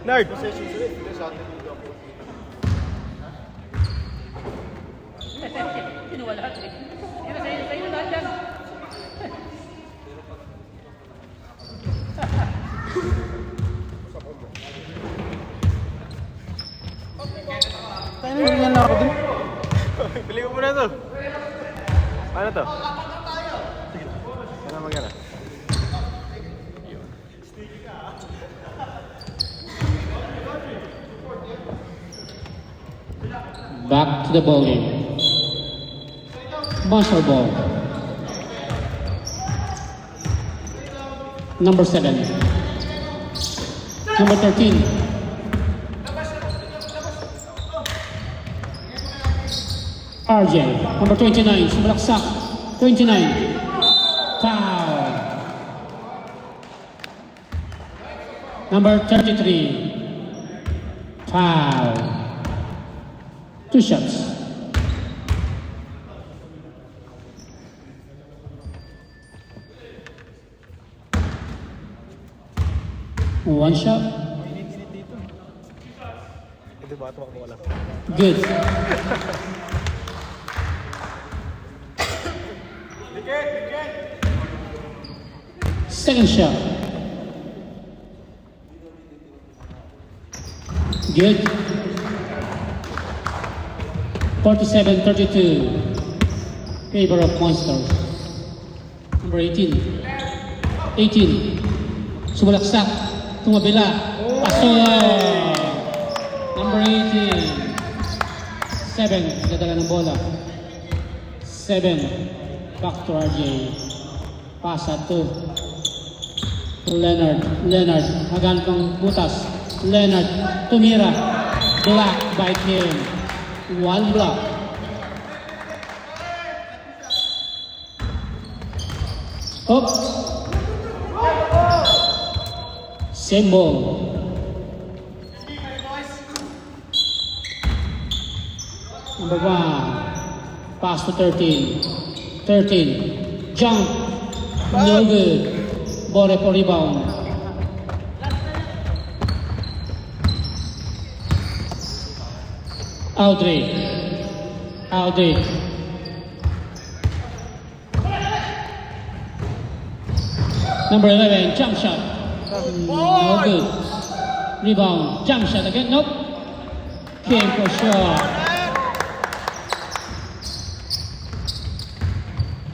Speaker 2: Nerd!
Speaker 4: Kinuha lahat eh. Yun na sa'yo lahat yan.
Speaker 1: Tayo na, ganyan lang ako dun.
Speaker 2: Pili ko muna to. Paano to? Sige. Kaya magana.
Speaker 4: Back to the ball game. Marshall ball. Number 7. Number 13. RJ, number 29, sumalaksak. 29. Foul. Number 33. Foul. 2 shots. One shot.
Speaker 1: Init-init dito.
Speaker 2: Hindi ba tumakbo wala?
Speaker 4: Good. Second shot. Good. 47-32. Favor of Monsters. Number 18. 18. Sumalaksak. Tumabila. Pasok. Number 18. 7. Dadala ng bola. 7. Back to RJ. Pasa to Leonard. Leonard. Hagan pang butas. Leonard. Tumira. Block by Kim. One block. Up. Same ball. Number 1. Pass to 13. 13. Jump. No good. Ball for rebound. Audrey. Audrey. Number 11, jump shot. No good. Rebound. Jump shot again. Nope. Came for shot.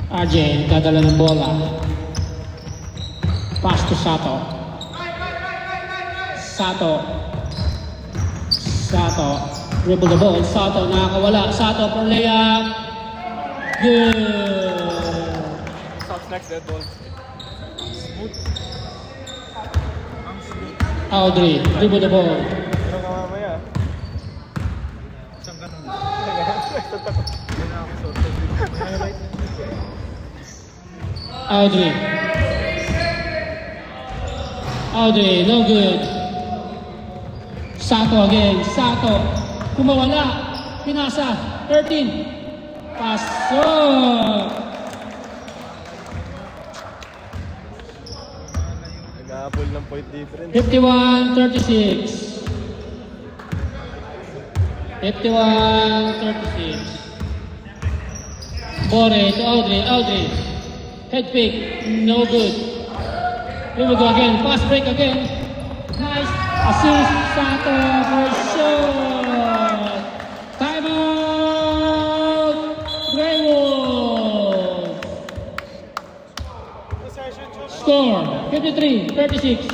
Speaker 4: RJ, dadala ng bola. Pass to Sato. Sato. Sato. Dribble the ball. Sato nakakawala. Sato for layup. Good.
Speaker 2: Sounds next that ball.
Speaker 4: Audrey, dribble the ball.
Speaker 2: Ano ka mamaya?
Speaker 1: Isang ganun.
Speaker 4: Audrey. Audrey, no good. Sato again. Sato. Kumawala. Pinasa. 13. Pasok.
Speaker 2: Nag-aapol ng point difference.
Speaker 4: 51-36. 51-36. Bore to Audrey. Audrey. Head fake. No good. Here we go again. Fast break again. Nice. Assist. Sato for shot. Timeout. Greywood. Score 53-36.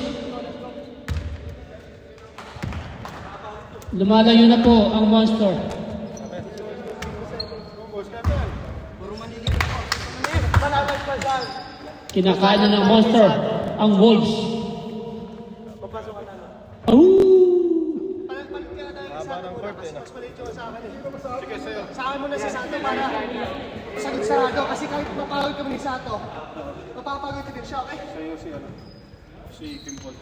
Speaker 4: Lumalayo na po ang Monster. Kinakain na ng Monster ang Wolves.
Speaker 2: Haba ng court eh.
Speaker 7: Saan mo na si Sato para sagot sarado kasi kahit mapagod kami ni Sato, mapapagod din siya, okay?
Speaker 3: Sa'yo si ano? Si Kim Paul.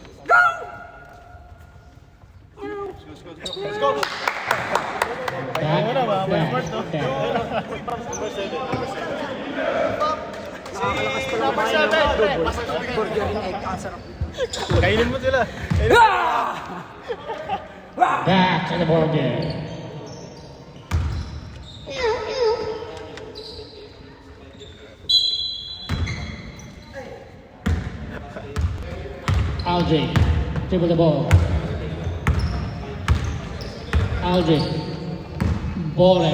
Speaker 2: Let's go! Kainin mo sila.
Speaker 4: Back to the board game. Audrey, dribble the ball. Audrey, Bore,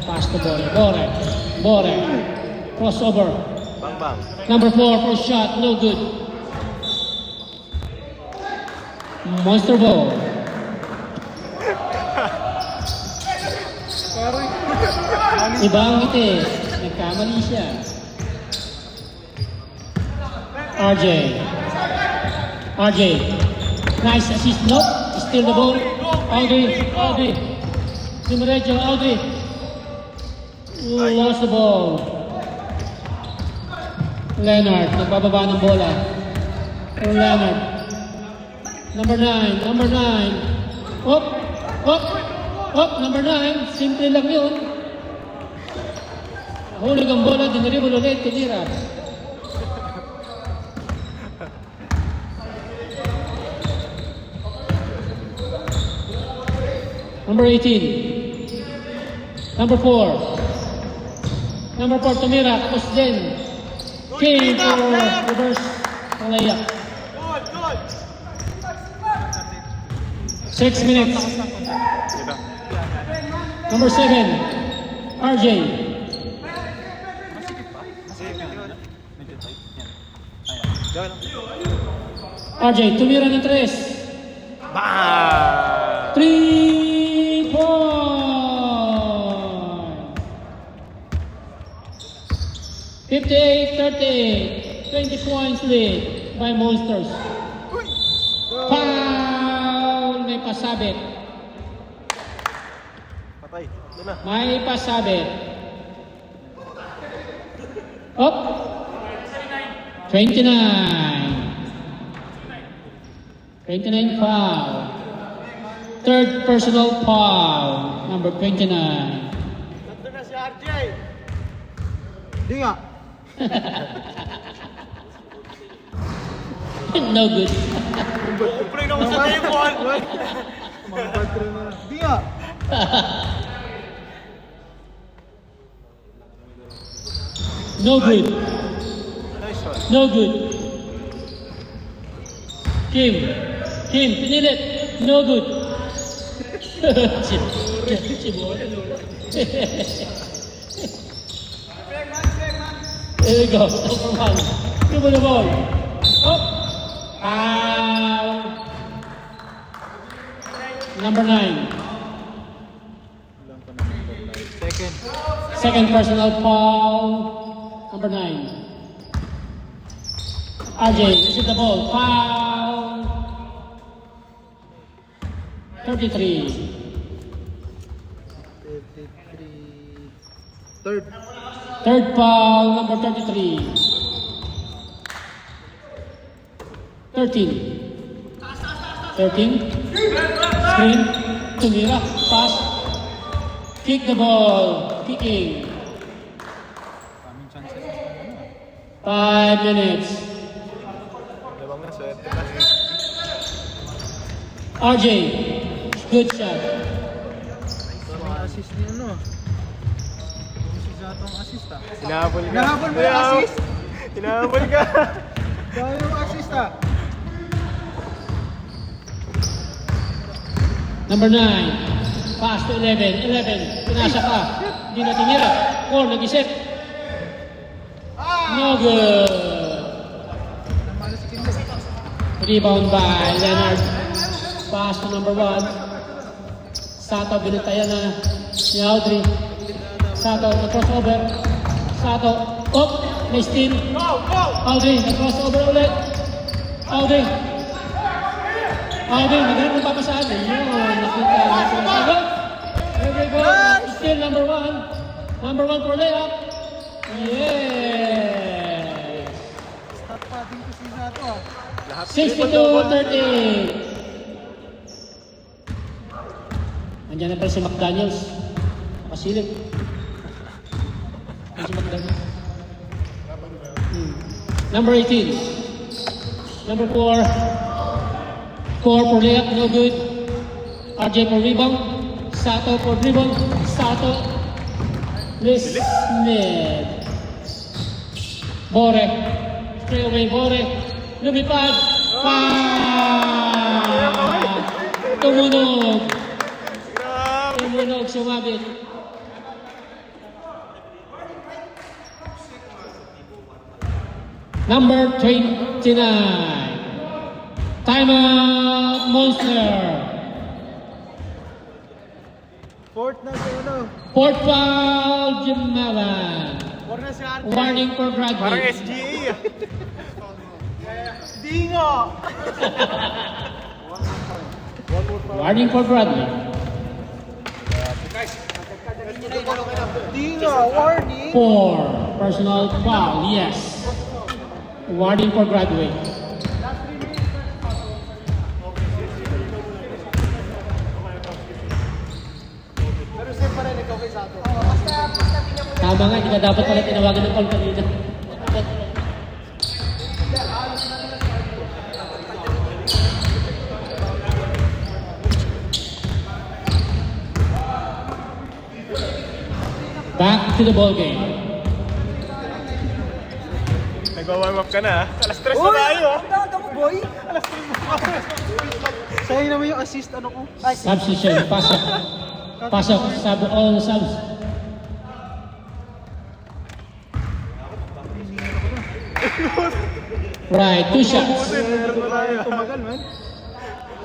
Speaker 4: pass to Bore. Bore, Bore, crossover.
Speaker 2: Bang bang.
Speaker 4: Number 4 for shot, no good. Monster ball. Ibang ngiti, nagkamali siya. RJ. RJ. Nice assist. Nope. Still the ball. Audrey. Audrey. Dumiretso. Audrey. Lost the ball. Leonard, nagbababa ng bola. Leonard. Number 9. Up. Number 9. Simple lang yun. Hulig ang bola, diniribol ulit, tinira. Number 18. Number 4. Number 4, tumira. Tapos din. Came for reverse layup. 6 minutes. Number 7. RJ. RJ, tumira ng 3. 3 points. 58-38. 20 points lead by Monsters. Foul! May pasabit.
Speaker 2: Patay. Doon na.
Speaker 4: May pasabit. Up. 29 foul. Third personal foul. Number 29.
Speaker 7: Nandun na si RJ.
Speaker 1: Di nga.
Speaker 4: No good.
Speaker 6: Pre, ako sa table.
Speaker 1: Mga partner na. Di nga.
Speaker 4: No good.
Speaker 2: Nice one.
Speaker 4: No good. Kim, pinilit. No good. There we go. Number 1. Give me the ball. Up. Foul. Number 9.
Speaker 1: Second.
Speaker 4: Second personal foul. Number 9. RJ, receive the ball. Foul. 33.
Speaker 1: 33. Third.
Speaker 4: Third foul, number 33. 13. 13. Screen. Tumira. Pass. Kick the ball. Kicking.
Speaker 1: Kaming chances.
Speaker 4: 5 minutes.
Speaker 2: Labang na, swerte na.
Speaker 4: RJ. Good shot.
Speaker 1: Mga assist niya, no? Kung si Zato ang assist, ah.
Speaker 2: Hinahabol ka.
Speaker 1: Hinahabol mo yung assist?
Speaker 2: Hinahabol ka.
Speaker 1: Dahil yung assist, ah.
Speaker 4: Number 9. Pass to 11. 11. Pinasa ka. Hindi na tinira. 4. Nag-isip. No good. Rebound by Leonard. Pass to number 1. Sato, binitayan na ni Audrey. Sato, na-crossover. Sato, up. May steal. Audrey, na-crossover ulit. Audrey, naghanap ng papasaan. Ayun, nakita natin. Sagot. Every goal. Still number 1. Number 1 for layup. Yes.
Speaker 1: Stop padding ko si Zato, ah.
Speaker 4: 62-38. Nandiyan na pala si McDaniels. Nakasilip. Si McDaniels. Number 18. Number 4. 4 for layup, no good. RJ for rebound. Sato for dribble. Sato. Smith. Bore. Stray away, Bore. Lumipad. Tumunog. Tumunog, sumabit. Number 29. Timeout, Monster.
Speaker 1: Fourth na si ano.
Speaker 4: Fourth foul, Jim Malan.
Speaker 7: Or na si RJ.
Speaker 4: Warning for
Speaker 2: Parang
Speaker 4: Bradley.
Speaker 2: SGA ah.
Speaker 7: Di nga.
Speaker 4: Warning for Bradley.
Speaker 1: Di nga, warning.
Speaker 4: 4. Personal foul, yes. Warning for graduate.
Speaker 7: Pero safe pa rin, ikaw kay Sato.
Speaker 4: Tama nga, hindi ka dapat pala tinawagan ng call kanina. Back to the ball game.
Speaker 2: Nagwa-warm up ka na, ha? Alas 3 na tayo, ha?
Speaker 1: Daga mo, boy. Sa'yo naman yung assist, ano ko?
Speaker 4: Substitution, pasok. Pasok, sub, all subs. Right, 2 shots.
Speaker 2: Meron pa tayo.
Speaker 1: Tumagal, man.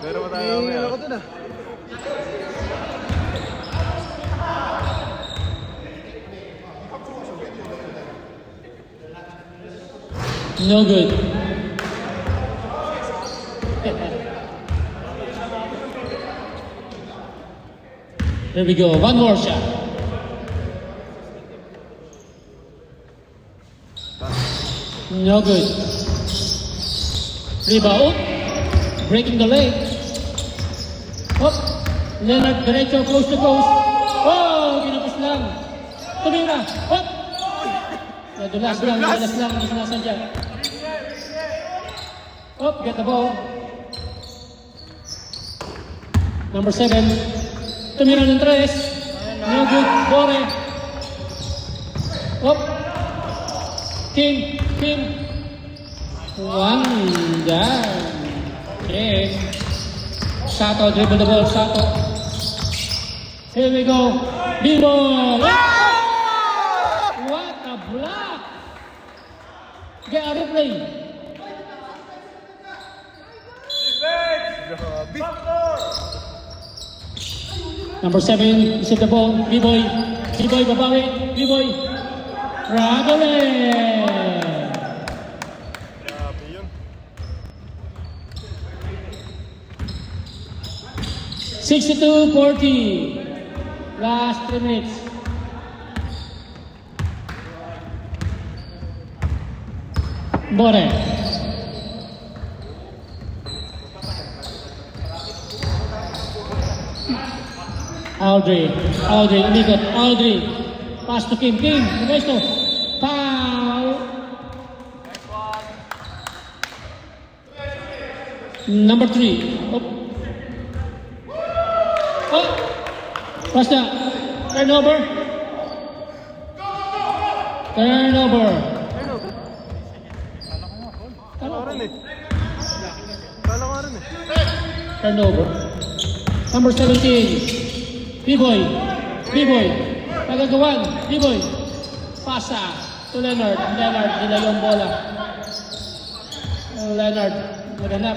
Speaker 2: Meron pa tayo,
Speaker 1: Hihingin
Speaker 2: mamaya.
Speaker 1: ako dun, ah.
Speaker 4: No good. Here we go, one more shot. No good. Rebound. Breaking the leg. Up. Leonard derecho, close to close. Oh, ginapos lang. Tumira. Up. Nadulas lang, hindi sinasadya. Up, get the ball. Number 7. Tumira ng 3. No good. Bore. Up. King. One down. Okay. Sato, dribble the ball. Sato. Here we go. B-ball. What a block. Get a replay. Number 7, receive the ball. B-boy. B-boy, babawi. B-boy. Radole.
Speaker 2: Grabe yun.
Speaker 4: 62-40. Last 3 minutes. Bore. Audrey, umikot, Audrey. Pass to Kim, Ernesto. Foul. Number 3. Oh. What's that? Turnover. Turnover. Number 17. B-boy. Nagagawan. B-boy. Pasa to Leonard. Nila yung bola. Leonard. Naganap.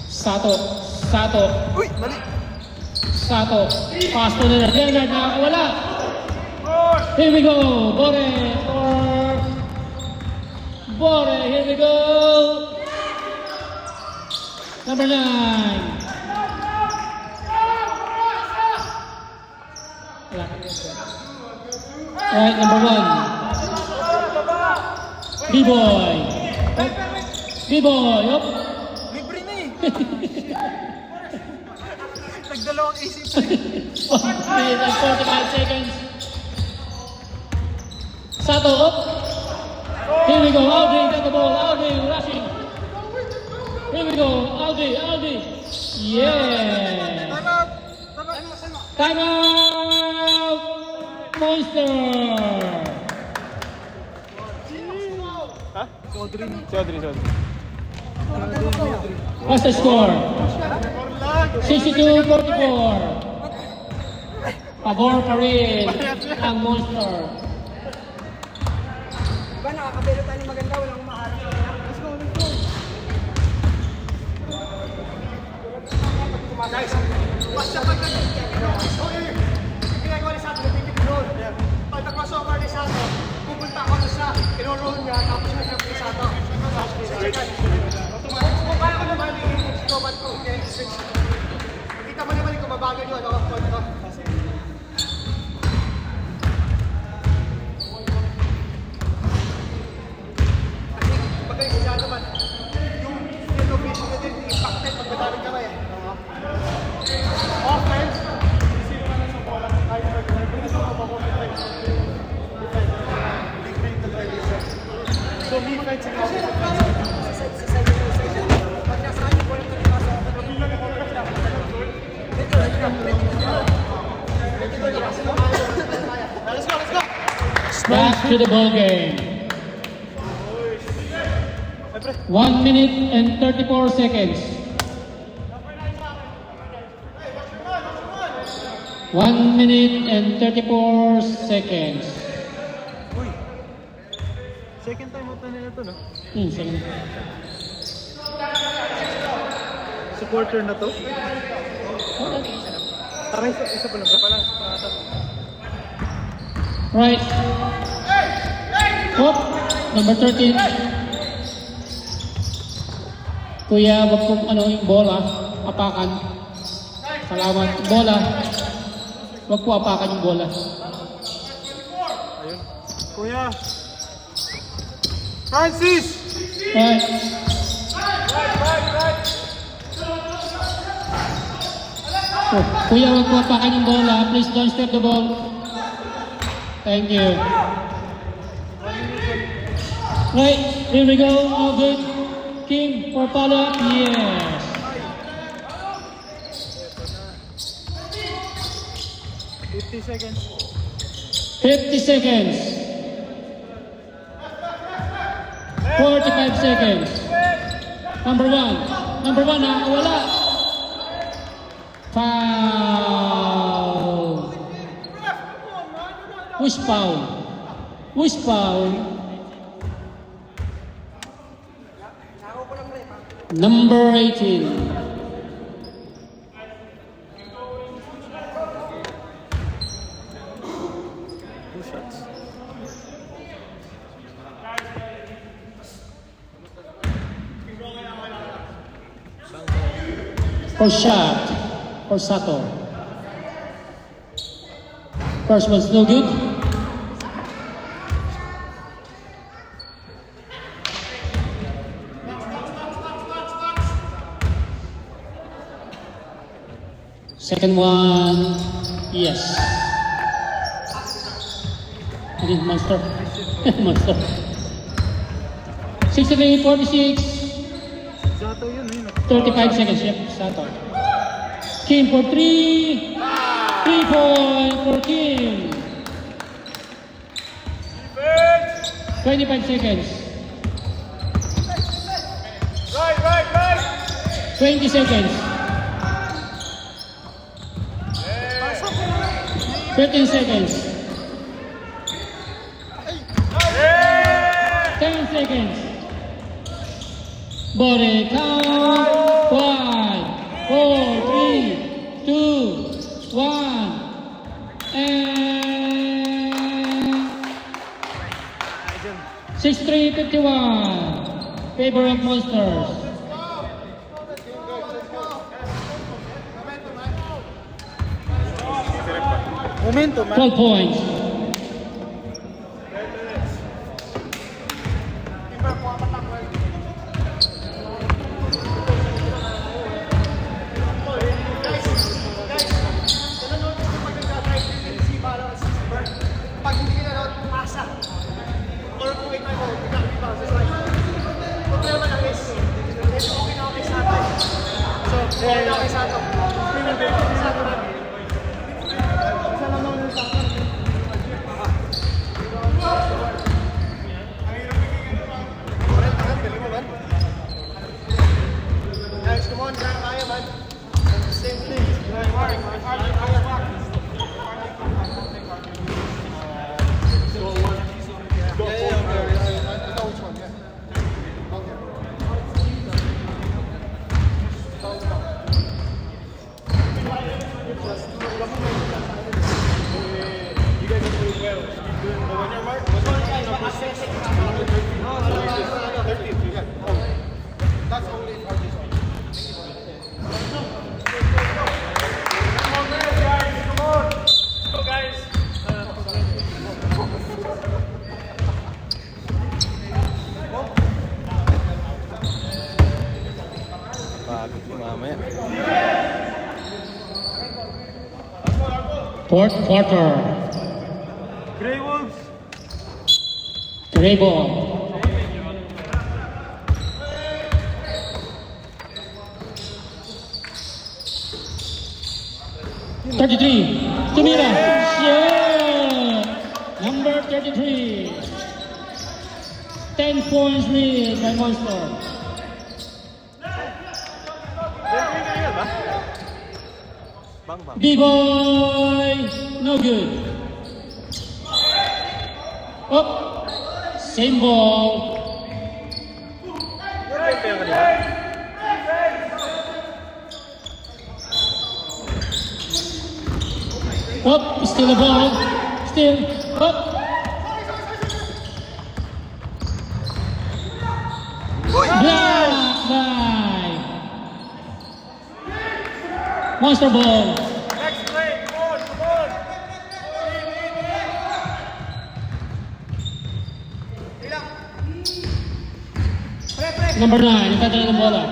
Speaker 4: Sato.
Speaker 1: Uy, mali.
Speaker 4: Sato. Pass to Leonard. Leonard nakakawala. Here we go. Bore. Here we go. Number 9. Right, number 1. B-boy. Yup.
Speaker 1: Libre na eh. Nagdalawang isip.
Speaker 4: 1 minute and 45 seconds. Sato up. Here we go. Audrey got the ball. Audrey rushing. Here we go. Audrey. Yeah. Time out. Monster.
Speaker 2: Ha? Si Audrey.
Speaker 4: What's the score? 62-44. Pabor pa rin ang Monster.
Speaker 7: Diba nakakabelo tayo ng maganda, walang umaharap. Let's go. Guys, basta pagdating. Ginagawa ni Sato, nagtitipulon. Pag nag-crossover ni Sato, pupunta ako sa kinulun niya, tapos nag-jump ni Sato. Kung kaya ko naman, i-scobat ko. Kita mo naman kung mabagal yun.
Speaker 4: Back to the ball game. 1 minute and 34 seconds. 1 minute and 34 seconds.
Speaker 1: Second time out na nila to, no?
Speaker 4: Second.
Speaker 1: Sa quarter na to. Parang isa pa lang.
Speaker 4: Right. Oh, number 13. Kuya, wag pong yung bola, apakan. Salamat. Bola. Wag po apakan yung bola.
Speaker 1: Kuya! Francis!
Speaker 4: Right. Oh, kuya, wag po apakan yung bola. Please don't step the ball. Thank you. Right, here we go. All good. King for follow-up. Yes.
Speaker 1: 50 seconds.
Speaker 4: 50 seconds. 45 seconds. Number one, wala. Foul. Which foul? Which foul? Number 18. For shot, for Sato. First one's no good. Second one, yes. This is monster. Monster. 63-46.
Speaker 1: Zato yun,
Speaker 4: 35 seconds, yep, Sato. Kim for 3. 3 point for Kim. 25 seconds. 20 seconds. 15 seconds. 10 seconds. Body count. 5, 4, 3, 2, 1. And 63-51. Favor of Monsters.
Speaker 1: Momentum,
Speaker 4: 12 points.
Speaker 7: Pag hindi ka na pasa, or kung ito mo, bigla-bigla sa slide. Problema lang is, medyo okay na kay Sato. So, okay na kay Sato. Sato na. Isa lang naman yung Sato. Guys, come on, kaya man. Same thing.
Speaker 3: That's only for this one.
Speaker 5: Go guys.
Speaker 2: Pagod yung mamaya.
Speaker 4: Fourth quarter.
Speaker 1: Grey Wolves.
Speaker 4: Gray ball. Tumira. Yeah. Number 33. 33. 10 points lead by Monster. B-boy, no good. Up, same ball. Up, still a ball. Still, up. Black by Monster ball.
Speaker 6: Next play, come on, come on.
Speaker 4: Number 9, nagdadala ng bola.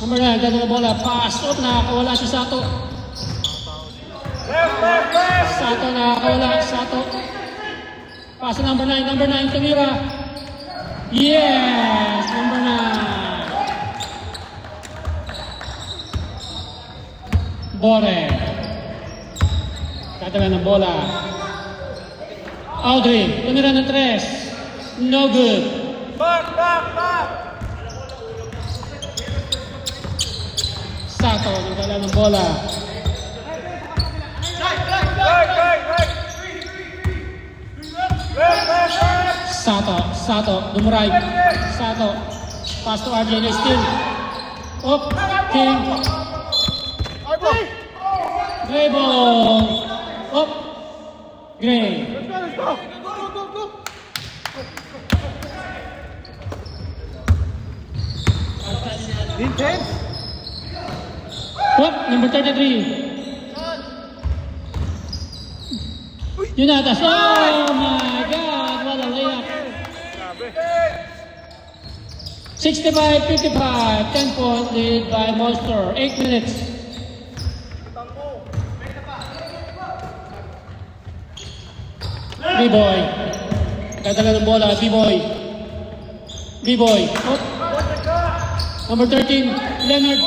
Speaker 4: Number 9, nagdadala ng bola. Pass up, nakakawala si Sato. Sato, nakakawala. Sato. Pass to number 9, tumira. Yes, number 9. Bore. Nagdadala ng bola. Audrey, tumira ng 3. No good.
Speaker 6: Back, back, back.
Speaker 4: Sato, nagdala ng bola.
Speaker 6: Right, right, right.
Speaker 4: Sato, dumuray. Sato, pass to RJ, na still. Up, King. Gray ball. Up, Gray.
Speaker 1: Vincent!
Speaker 4: Up, number 33. Yunatas. Oh my God, what a layup. 65-55, 10-point lead by Monster. 8 minutes. B-boy. Katagal ng bola, B-boy. B-boy. Up. Number 13, Leonard.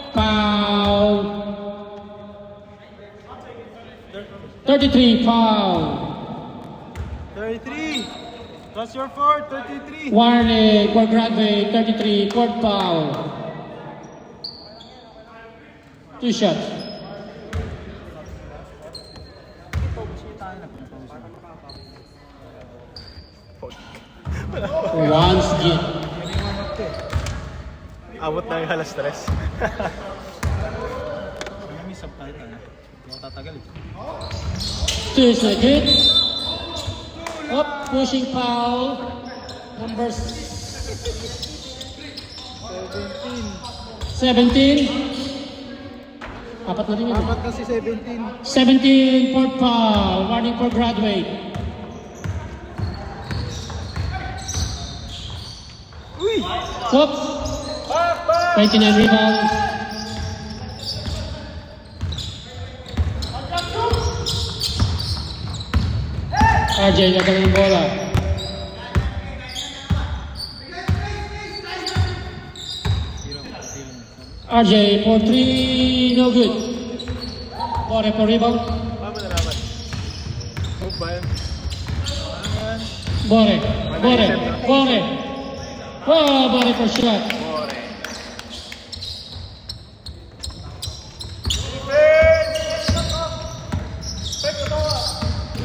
Speaker 4: Foul. 33, foul.
Speaker 1: 33! That's your fourth, 33!
Speaker 4: Warning, court graduate, 33, court foul. 2 shots. Once again.
Speaker 2: Abot na yung halas stress.
Speaker 1: May subtitle na. Hindi ako tatagal eh.
Speaker 4: 2 is not good. Up, pushing foul. Number 17. Apat na rin yun.
Speaker 1: Dapat kasi 17.
Speaker 4: 17, fourth foul. Warning for graduate. Up. 29 rebounds. RJ nagkaroon ng bola. RJ for 3, no good. Bore for rebound.
Speaker 2: Paano mo nalaman? Move ba yun?
Speaker 4: Bore. Oh, Bore for shot.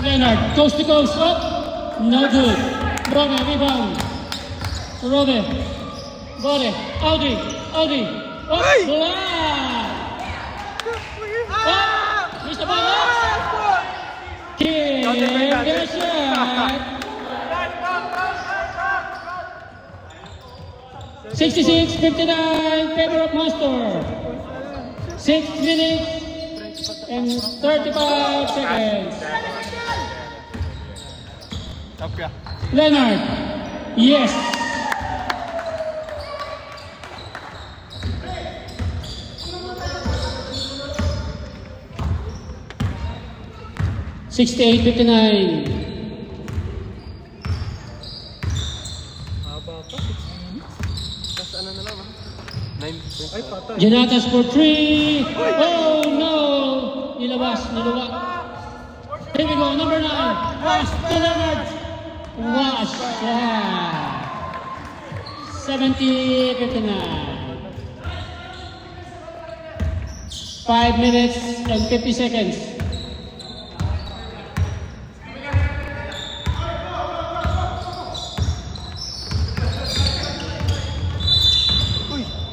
Speaker 4: Leonard, coast to coast, up. No good. Bore, rebound. Bore. Audrey. Up, block. Missed the ball. King, get a shot. 66-59, favor of Monster. 6 minutes and 35 seconds.
Speaker 2: Tapia.
Speaker 4: Leonard, yes. $68-59.
Speaker 2: Haba pa, 6 minutes. Tapos ano na lang, 9 points. Ay, patay.
Speaker 4: Janatas for 3. Oh no! Niluwa. Here we go, number 9. Wash to Leonard. Wash. Yeah. 70-59. 5 minutes and 50 seconds.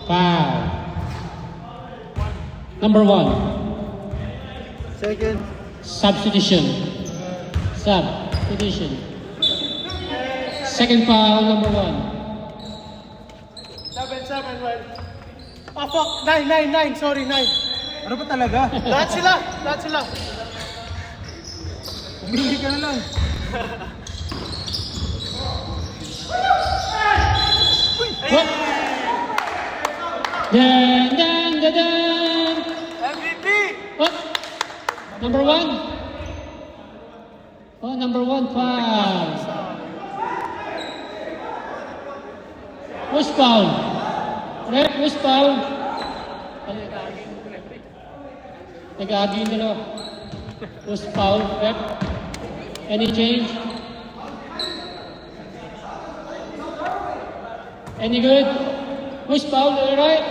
Speaker 4: Foul. Number 1.
Speaker 1: Second.
Speaker 4: Substitution. Substitution. Second foul, number 1.
Speaker 7: 7, well. Oh, fuck. 9. Sorry, 9.
Speaker 1: Ano ba talaga?
Speaker 7: Lahat sila.
Speaker 1: Umili ka na lang.
Speaker 4: What? Dan, dan, dan, dan.
Speaker 7: MVP!
Speaker 4: What? Number 1? Oh, number 1 foul. Who's foul? Ref, who's foul? Nag-agi nila. Who's foul? Ref? Any change? Any good? Who's foul? All right?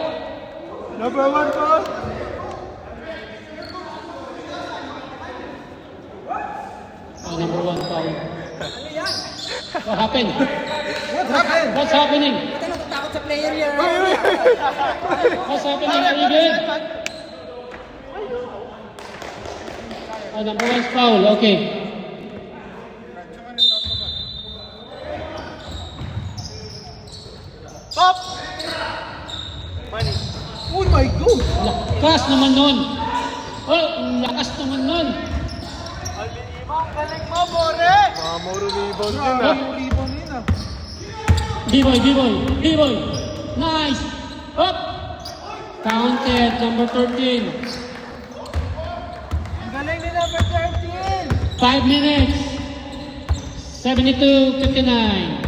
Speaker 1: Number 1 po.
Speaker 4: Oh, number 1 foul. What happened?
Speaker 1: What happened?
Speaker 4: What's happening?
Speaker 7: Takot sa player yan.
Speaker 4: What's happening? Are you good? Oh, number 1's foul. Okay.
Speaker 7: Pop! Money.
Speaker 1: Oh my God!
Speaker 4: Lakas naman nun. Oh, lakas naman nun.
Speaker 7: Galing mo, Bore!
Speaker 2: Mamoro rebound
Speaker 1: Grabe
Speaker 2: din ah.
Speaker 1: yung rebound yun ah.
Speaker 4: D-boy. Nice. Up. Counted. Number 13.
Speaker 7: Ang galing ni number 13!
Speaker 4: 5 minutes. 72-59.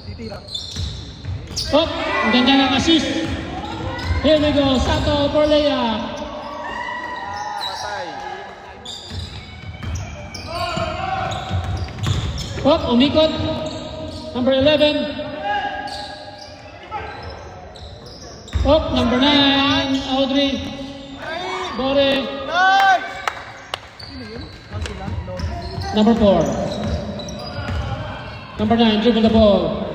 Speaker 1: Titira.
Speaker 4: Up. Ang ganda ng assist. Here we go. Sato for layup. Up. Umikot. Number 11. Up. Number 9. Audrey. Bore.
Speaker 7: Nice!
Speaker 4: Number 4. Number 9, dribble the ball.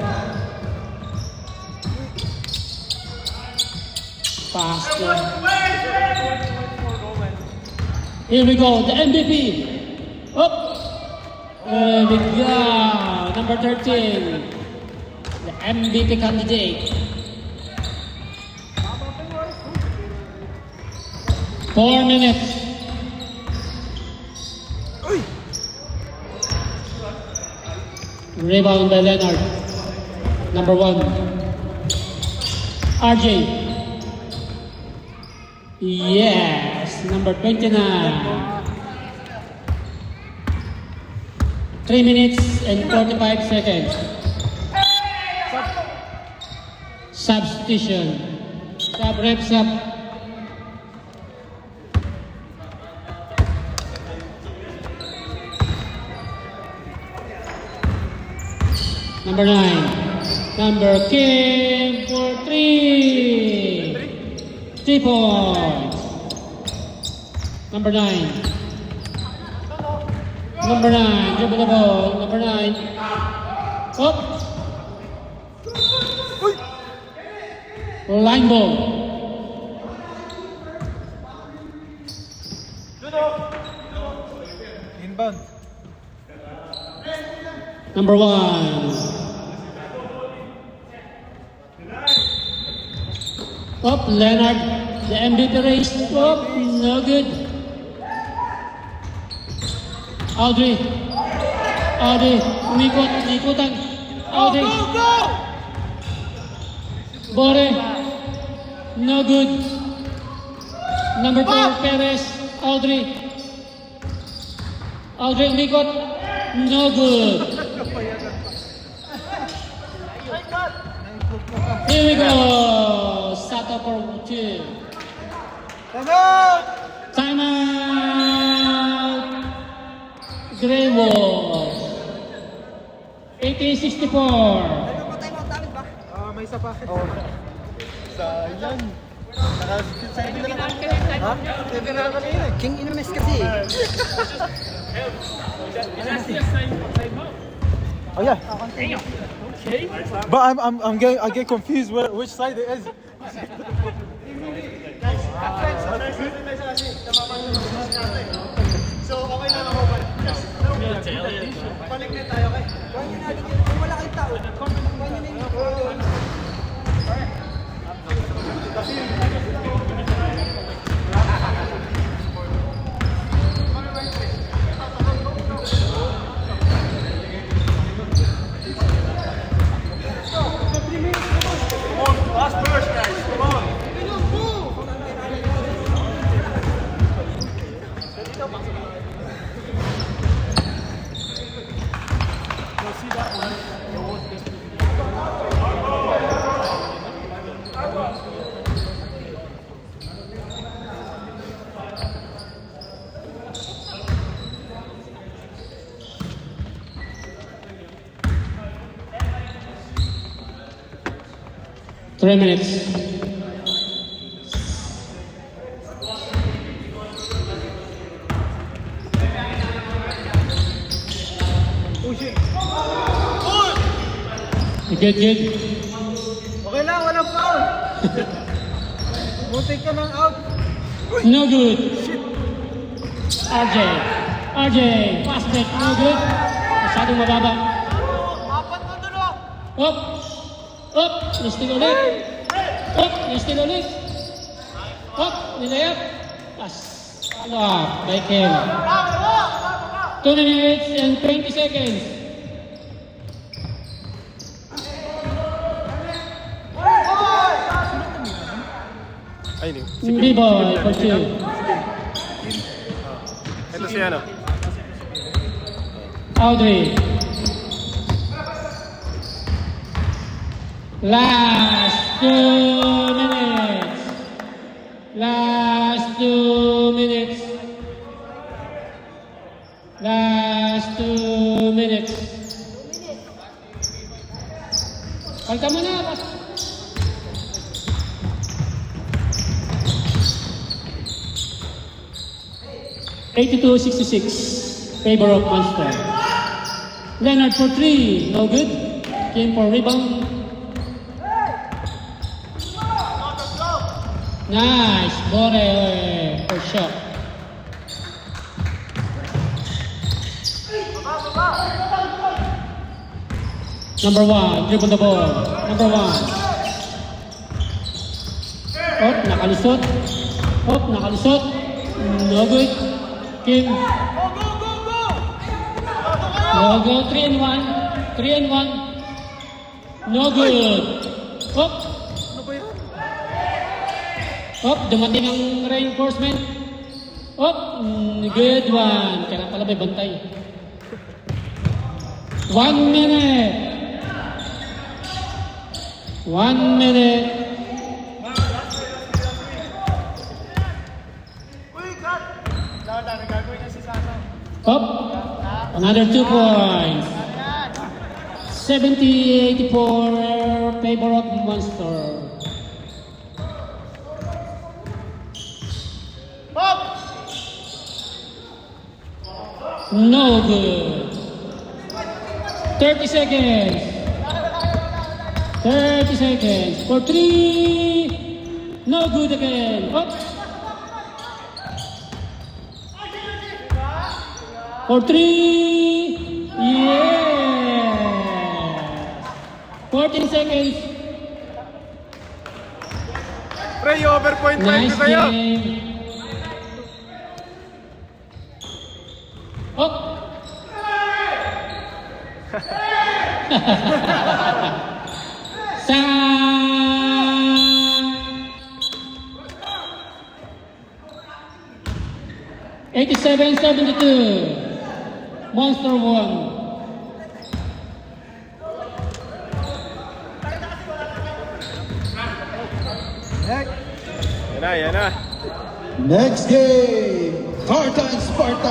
Speaker 4: Pass. Here we go, the MVP. Up. There we go. Number 13. The MVP candidate. 4 minutes. Rebound by Leonard. Number 1. RJ. Yes. Number 29. 3 minutes and 45 seconds. Substitution. Reps up. Number 9. Number Kim for 3. 3 points. Number 9. Number 9. Dribble the ball. Number 9. Up. Line ball.
Speaker 1: Inbound.
Speaker 4: Number 1. Up, Leonard. The MVP race. Up, no good. Audrey. Ikutan. Audrey. Bore. No good. Number 2, Perez. Audrey, umikot. No good. Here we go. Sato for 2.
Speaker 1: Time out!
Speaker 4: Time out. Grey Wolves. 1864.
Speaker 1: May isa pa. Oh.
Speaker 2: Sayang. Naka-side na lang.
Speaker 1: Ha? Hindi na kanina.
Speaker 7: King Inones kasi.
Speaker 5: Is that the same out?
Speaker 1: Oh yeah.
Speaker 5: Okay.
Speaker 1: But I get confused which side it is.
Speaker 7: So, okay lang ako. Balik na tayo kay. Kuha nyo natin yun. Kung wala kayong tao. Kuha nyo na yun.
Speaker 6: Last burst, guys. Come on.
Speaker 4: Three minutes. Good.
Speaker 7: Okay lang, walang foul. Butik ka ng out.
Speaker 4: No good. RJ, fast break, no good. Masyadong mababa.
Speaker 7: Apat na dulo.
Speaker 4: Up, listing ulit. Listing ulit. Nilayap. Pass. By Ken. 2 minutes and 20 seconds.
Speaker 2: Ay, hindi.
Speaker 4: B-boy for 2.
Speaker 2: Ito si ano.
Speaker 4: Audrey. Last 2 minutes. Last 2 minutes. Last 2 minutes. Kalta mo na. 82-66, favor of Munster. Leonard for 3, no good. Kim for rebound. Nice, Bore for shot. Number 1, dribble the ball. Number 1. Nakalisot. Nakalisot. No good. Kim. No go. 3 and 1. 3 and 1. No good. Dumating ang reinforcement. Good one. Kaya pala may bantay. 1 minute. 1 minute. Another 2 points. 70-84 favor of Munster. No good. 30 seconds. 30 seconds. For 3. No good again. For 3. Yes. 14 seconds.
Speaker 2: Pre, over point 5
Speaker 4: Nice
Speaker 2: tayo.
Speaker 4: game. Sa 87-72, Munster won.
Speaker 2: Yan na.
Speaker 3: Next game, Sparta and Sparta.